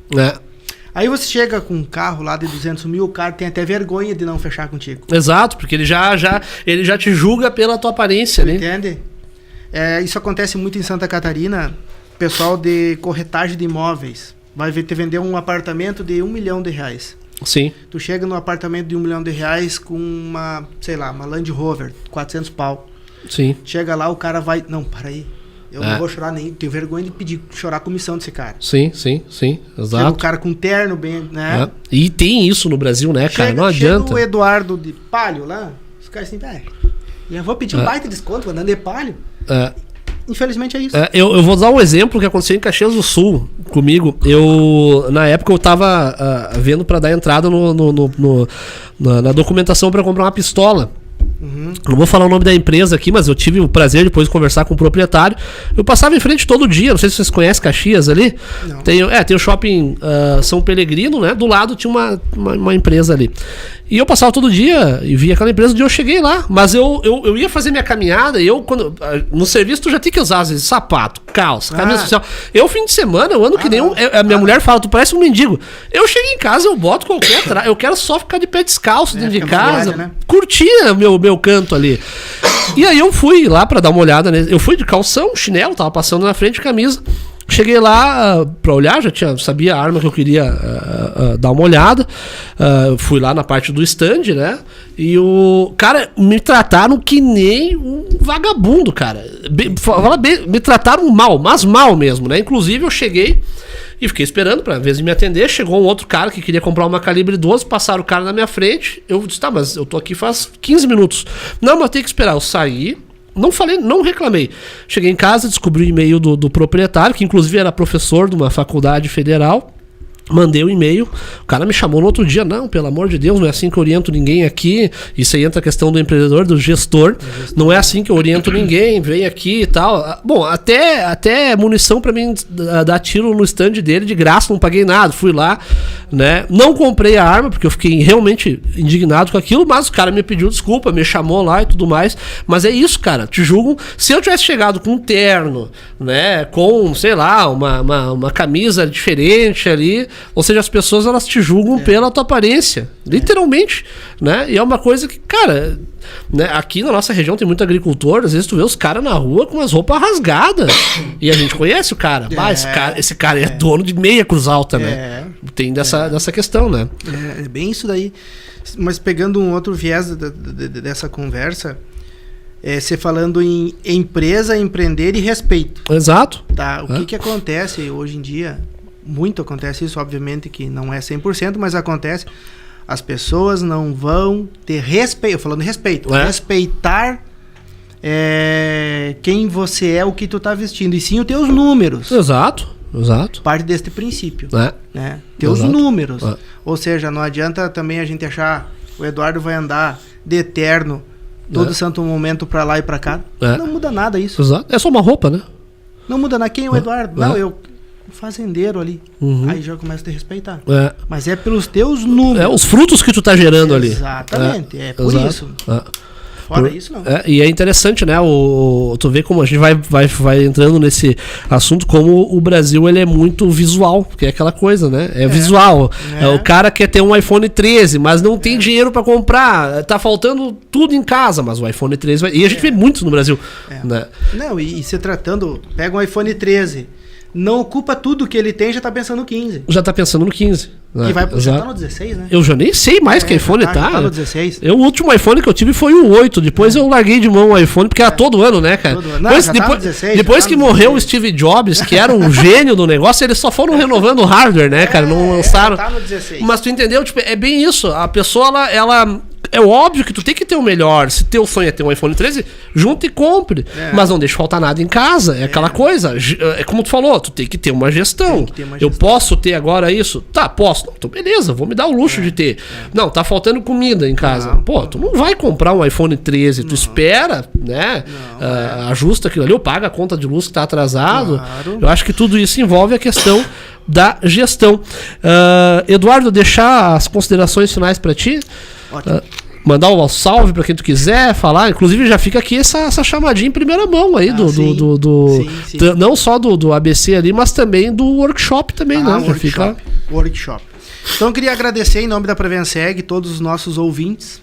Aí você chega com um carro lá de 200 mil, o cara tem até vergonha de não fechar contigo. Exato, porque ele já te julga pela tua aparência, né? Entende? Isso acontece muito em Santa Catarina, pessoal de corretagem de imóveis. Vai te vender um apartamento de R$1 milhão. Sim. Tu chega no apartamento de R$1 milhão com uma, sei lá, uma Land Rover, 400 pau. Sim. Chega lá, o cara vai... Não, para aí. Eu não vou chorar nem... Tenho vergonha de pedir, chorar a comissão desse cara. Sim, exato. Chega o cara com terno, bem, né? E tem isso no Brasil, né, cara? Não adianta. Chega o Eduardo de Palio lá, os caras assim, eu vou pedir um baita desconto, andando de Palio. Infelizmente é isso. Eu vou dar um exemplo que aconteceu em Caxias do Sul comigo. Na época eu tava vendo para dar entrada na documentação para comprar uma pistola. Uhum. Não vou falar o nome da empresa aqui, mas eu tive o prazer depois de conversar com o proprietário. Eu passava em frente todo dia, não sei se vocês conhecem Caxias ali. Não. Tem o shopping São Pelegrino, né? Do lado tinha uma empresa ali. E eu passava todo dia e via aquela empresa. Um dia eu cheguei lá, mas eu ia fazer minha caminhada e no serviço tu já tem que usar às vezes sapato, calça, camisa social. Fim de semana, eu ando que nem a minha mulher fala, tu parece um mendigo. Eu chego em casa, eu boto qualquer eu quero só ficar de pé descalço dentro de casa, né? curtir meu canto ali. E aí eu fui lá pra dar uma olhada, né? Eu fui de calção, chinelo, tava passando na frente, camisa. Cheguei lá pra olhar, sabia a arma que eu queria dar uma olhada. Fui lá na parte do stand, né? E cara, me trataram que nem um vagabundo, cara. Me trataram mal, mas mal mesmo, né? Inclusive eu cheguei e fiquei esperando pra vez de me atender. Chegou um outro cara que queria comprar uma calibre 12, passaram o cara na minha frente. Eu disse, tá, mas eu tô aqui faz 15 minutos. Não, mas tem que esperar. Eu saí. Não reclamei. Cheguei em casa, descobri o e-mail do proprietário, que inclusive era professor de uma faculdade federal. Mandei o e-mail, o cara me chamou no outro dia. Não, pelo amor de Deus, não é assim que eu oriento ninguém aqui. Isso aí entra a questão do empreendedor, do gestor. Não é assim que eu oriento ninguém, vem aqui e tal. Bom, até munição pra mim dar tiro no stand dele de graça, não paguei nada. Fui lá, né? Não comprei a arma, porque eu fiquei realmente indignado com aquilo, mas o cara me pediu desculpa, me chamou lá e tudo mais. Mas é isso, cara, te julgam. Se eu tivesse chegado com um terno, né? Com, sei lá, uma camisa diferente ali. Ou seja, as pessoas elas te julgam pela tua aparência, literalmente, né? E é uma coisa que, cara, né? Aqui na nossa região tem muito agricultor, às vezes tu vê os caras na rua com as roupas rasgadas e a gente conhece o cara. Esse cara é dono de meia cruz alta, né? Tem dessa questão, né? É bem isso daí. Mas pegando um outro viés dessa conversa, você falando em empresa, empreender e respeito. Exato. Tá? O que acontece hoje em dia? Muito acontece isso, obviamente que não é 100%, mas acontece. As pessoas não vão ter respeito, falando respeito, respeitar quem você é, o que tu tá vestindo, e sim os teus números. Exato. Parte deste princípio, né? Teus números. Ou seja, não adianta também a gente achar o Eduardo vai andar de terno todo santo momento pra lá e pra cá. Não muda nada isso. Exato. É só uma roupa, né? Não muda nada. Quem é o Eduardo? Não, fazendeiro ali. Aí já começa a te respeitar. Mas é pelos teus números. Os frutos que tu tá gerando ali. Exatamente. Por isso. Fora isso, não. E é interessante, né? Tu vê como a gente vai entrando nesse assunto, como o Brasil ele é muito visual, porque é aquela coisa, né? Visual. O cara quer ter um iPhone 13, mas não tem dinheiro pra comprar. Tá faltando tudo em casa, mas o iPhone 13 vai... E a gente vê muito no Brasil. Né? Não, e se tratando, pega um iPhone 13, não ocupa tudo que ele tem, já tá pensando no 15. Já tá pensando no 15. Que vai já tá no 16, né? Eu já nem sei mais que iPhone tá. Já tá no 16. O último iPhone que eu tive foi o 8. Depois eu larguei de mão o iPhone, porque era todo ano, né, cara? Todo ano. Não, depois que morreu o Steve Jobs, que era um gênio do negócio, eles só foram renovando o hardware, né, cara? Não lançaram. Tá no 16. Mas tu entendeu? Tipo, é bem isso. A pessoa, ela é óbvio que tu tem que ter o melhor. Se teu sonho é ter um iPhone 13, junta e compre. Mas não deixa faltar nada em casa. É aquela coisa. É como tu falou, tu tem que ter uma gestão. Eu posso ter agora isso? Tá, posso. Não, então beleza, vou me dar o luxo de ter. Não, tá faltando comida em casa. Pô, tu não vai comprar um iPhone 13. Tu espera, né? Ajusta aquilo ali, ou paga a conta de luz que tá atrasado. Claro. Eu acho que tudo isso envolve a questão da gestão. Eduardo, deixar as considerações finais para ti. Mandar um salve para quem tu quiser falar. Inclusive já fica aqui essa chamadinha em primeira mão aí sim. Não só do ABC ali, mas também do workshop também, né? Workshop. Então eu queria agradecer em nome da Prevenseg todos os nossos ouvintes,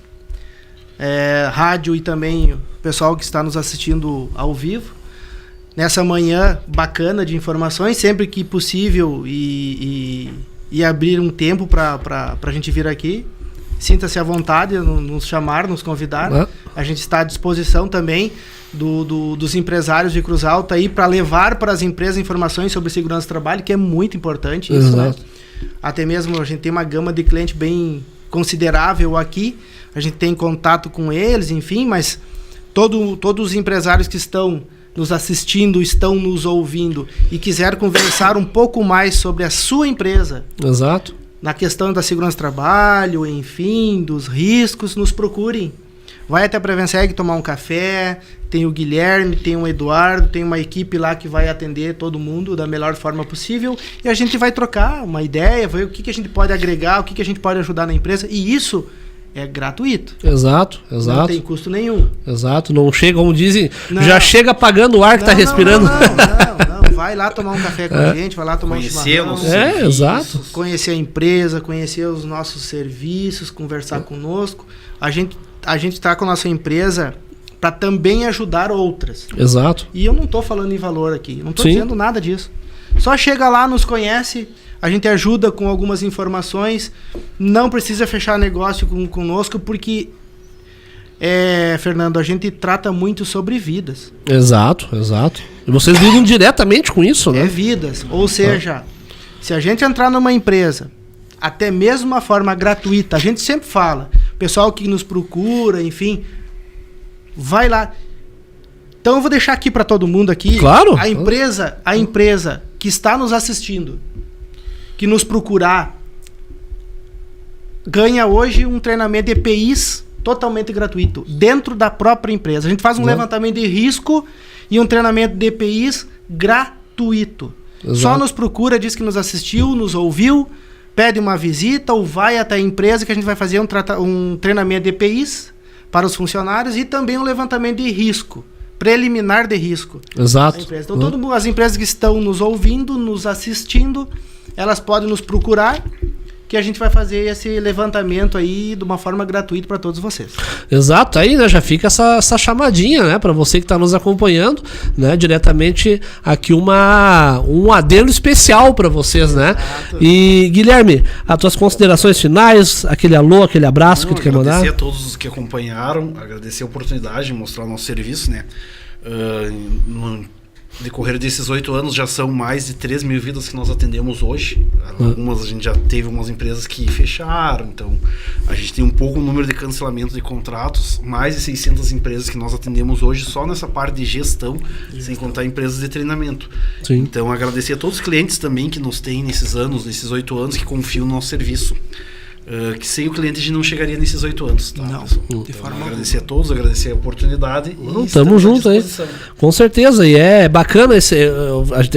rádio e também o pessoal que está nos assistindo ao vivo. Nessa manhã bacana de informações, sempre que possível e abrir um tempo para a gente vir aqui. Sinta-se à vontade, nos chamar, nos convidar. A gente está à disposição também dos empresários de Cruz Alta aí para levar para as empresas informações sobre segurança do trabalho, que é muito importante isso, né? Até mesmo a gente tem uma gama de cliente bem considerável aqui, a gente tem contato com eles, enfim, mas todos os empresários que estão nos assistindo, estão nos ouvindo e quiser conversar um pouco mais sobre a sua empresa. Exato. Na questão da segurança do trabalho, enfim, dos riscos, nos procurem. Vai até a Prevenseg tomar um café, tem o Guilherme, tem o Eduardo, tem uma equipe lá que vai atender todo mundo da melhor forma possível e a gente vai trocar uma ideia, ver o que a gente pode agregar, o que a gente pode ajudar na empresa, e isso é gratuito. Exato. Não tem custo nenhum. Exato, não chega, como dizem, já chega apagando o ar que está respirando. Não. Vai lá tomar um café com a gente, vai lá tomar um chimarrão. Exato. Conhecer a empresa, conhecer os nossos serviços, conversar conosco. A gente está com a nossa empresa para também ajudar outras. Exato. E eu não estou falando em valor aqui, não estou dizendo nada disso. Só chega lá, nos conhece, a gente ajuda com algumas informações, não precisa fechar negócio conosco, porque, Fernando, a gente trata muito sobre vidas. Exato. E vocês lidam diretamente com isso, né? Vidas. Ou seja, se a gente entrar numa empresa, até mesmo uma forma gratuita, a gente sempre fala, o pessoal que nos procura, enfim, vai lá. Então eu vou deixar aqui para todo mundo aqui. Claro. A empresa que está nos assistindo, que nos procurar, ganha hoje um treinamento de EPIs totalmente gratuito, dentro da própria empresa. A gente faz um levantamento de risco e um treinamento de EPIs gratuito. Exato. Só nos procura, diz que nos assistiu, nos ouviu, pede uma visita ou vai até a empresa que a gente vai fazer um treinamento de EPIs para os funcionários e também um levantamento de risco, preliminar de risco. Exato. Então, as empresas que estão nos ouvindo, nos assistindo, elas podem nos procurar, que a gente vai fazer esse levantamento aí de uma forma gratuita para todos vocês. Exato, aí, né, já fica essa chamadinha, né, para você que está nos acompanhando, né, diretamente aqui um adendo especial para vocês, né? Exato. E Guilherme, as tuas considerações finais, aquele alô, aquele abraço que tu quer mandar? Agradecer a todos os que acompanharam, agradecer a oportunidade de mostrar o nosso serviço, né? No decorrer desses 8 anos já são mais de 3 mil vidas que nós atendemos hoje. Algumas a gente já teve algumas empresas que fecharam, então a gente tem um pouco o número de cancelamento de contratos, mais de 600 empresas que nós atendemos hoje só nessa parte de gestão, sem contar empresas de treinamento. Sim. Então agradecer a todos os clientes também que nos têm nesses 8 anos, que confiam no nosso serviço. Que sem o cliente a gente não chegaria nesses 8 anos, tá? Não, de forma agradecer a todos, agradecer a oportunidade. Tamo junto aí, com certeza. E é bacana a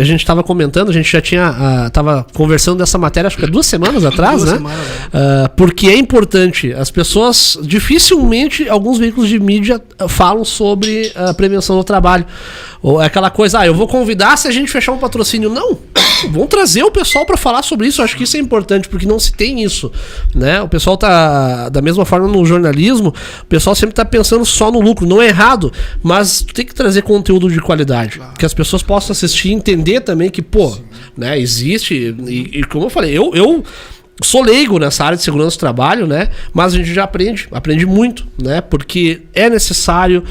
gente estava comentando, a gente já estava conversando dessa matéria, acho que 2 semanas atrás, né? Porque é importante. As pessoas, dificilmente, alguns veículos de mídia falam sobre a prevenção do trabalho. Ou é aquela coisa, eu vou convidar se a gente fechar um patrocínio. Não, vamos trazer o pessoal para falar sobre isso. Eu acho que isso é importante, porque não se tem isso, né? O pessoal tá, da mesma forma no jornalismo, o pessoal sempre tá pensando só no lucro. Não é errado, mas tem que trazer conteúdo de qualidade, que as pessoas possam assistir e entender também que, né, existe, e como eu falei, eu sou leigo nessa área de segurança do trabalho, né? Mas a gente já aprende muito, né? Porque é necessário,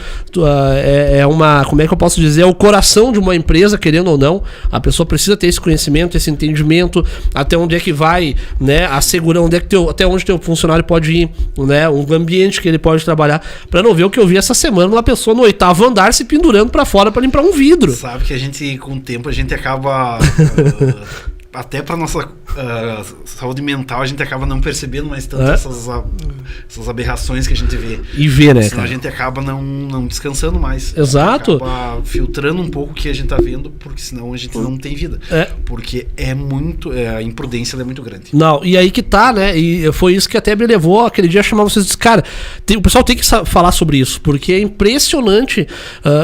como é que eu posso dizer, é o coração de uma empresa, querendo ou não. A pessoa precisa ter esse conhecimento, esse entendimento, até onde é que vai, né? A segurança, até onde teu funcionário pode ir, né? Um ambiente que ele pode trabalhar, para não ver o que eu vi essa semana, uma pessoa no 8º andar se pendurando para fora para limpar um vidro. Sabe que a gente, com o tempo, a gente acaba até para nossa saúde mental, a gente acaba não percebendo mais tanto essas aberrações que a gente vê. E vê, né, senão a gente acaba não descansando mais. Exato. Acaba filtrando um pouco o que a gente tá vendo, porque senão a gente não tem vida. Porque a imprudência é muito grande. Não, e aí que tá, né? E foi isso que até me levou aquele dia a chamar vocês e disse, cara, o pessoal tem que falar sobre isso, porque é impressionante,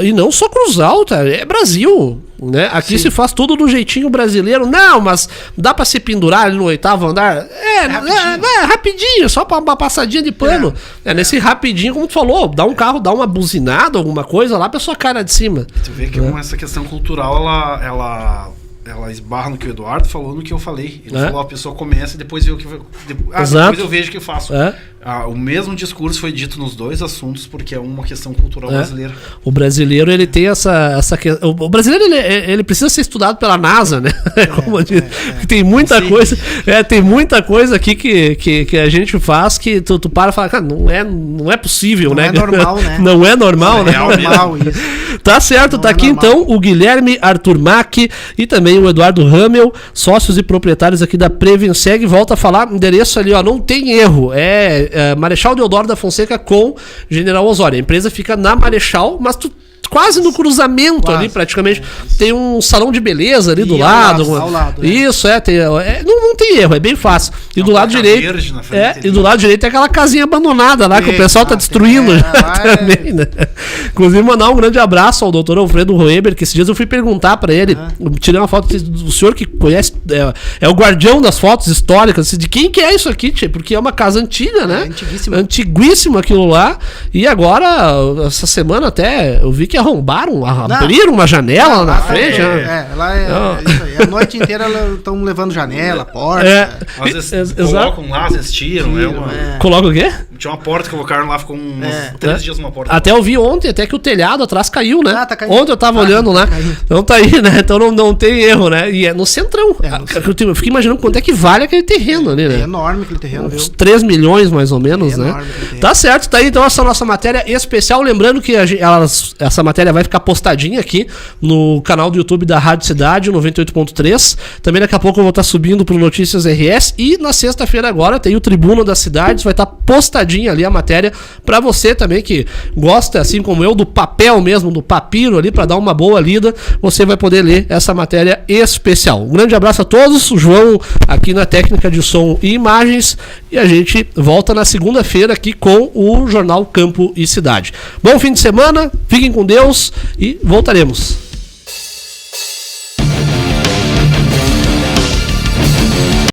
e não só Cruz Alta, é Brasil. Né? Aqui se faz tudo do jeitinho brasileiro. Não, mas dá pra se pendurar ali no 8º andar? Rapidinho, só pra uma passadinha de pano. Nesse rapidinho, como tu falou, dá um carro, dá uma buzinada, alguma coisa lá, a pessoa cai lá de cima. Tu vê que essa questão cultural, ela esbarra no que o Eduardo falou, no que eu falei. Ele falou, a pessoa começa e depois vê o que... depois eu vejo o que eu faço. O mesmo discurso foi dito nos dois assuntos, porque é uma questão cultural brasileira. O brasileiro, ele tem essa o brasileiro, ele precisa ser estudado pela NASA, né? Como eu disse, tem muita coisa, tem muita coisa aqui que a gente faz que tu para e fala, cara, não é possível, não né? Não é normal, né? Não é normal, né? É normal isso. Tá certo, tá aqui então o Guilherme Arturmac e também o Eduardo Ramel, sócios e proprietários aqui da Prevenseg. Volta a falar, endereço ali, ó, não tem erro, Marechal Deodoro da Fonseca com General Osório. A empresa fica na Marechal, mas quase no cruzamento ali, praticamente. Tem um salão de beleza ali do lado. Ao lado. Isso, não tem erro, é bem fácil. E do lado direito. E do lado direito tem aquela casinha abandonada lá que o pessoal tá destruindo também, né? Inclusive, mandar um grande abraço ao doutor Alfredo Roeber, que esses dias eu fui perguntar pra ele, tirei uma foto do senhor que conhece, é o guardião das fotos históricas, de quem que é isso aqui, tchê? Porque é uma casa antiga, né? Antiguíssima aquilo lá. E agora, essa semana até, eu vi que abriram uma janela lá na frente. Lá é isso aí. A noite inteira estão levando janela, porta. Às vezes colocam lá, às vezes tiram. Coloca o quê? Tinha uma porta que colocaram lá, ficou uns 3 dias uma porta. Até eu vi ontem, até que o telhado atrás caiu, né? Tá caindo. Ontem eu tava olhando lá. Então tá aí, né? Então não tem erro, né? E é no centrão. Eu fiquei imaginando quanto é que vale aquele terreno ali, né? É enorme aquele terreno, uns 3 milhões mais ou menos, né? Tá certo, tá aí então essa nossa matéria especial. Lembrando que essa matéria vai ficar postadinha aqui no canal do YouTube da Rádio Cidade 98.3. Também daqui a pouco eu vou estar subindo pro Notícias RS. E na sexta-feira agora tem o Tribuna das Cidades. Vai estar postadinha ali a matéria para você também que gosta, assim como eu, do papel mesmo, do papiro ali, para dar uma boa lida. Você vai poder ler essa matéria especial. Um grande abraço a todos. O João aqui na técnica de som e imagens. E a gente volta na segunda-feira aqui com o Jornal Campo e Cidade. Bom fim de semana. Fiquem com Deus. E voltaremos.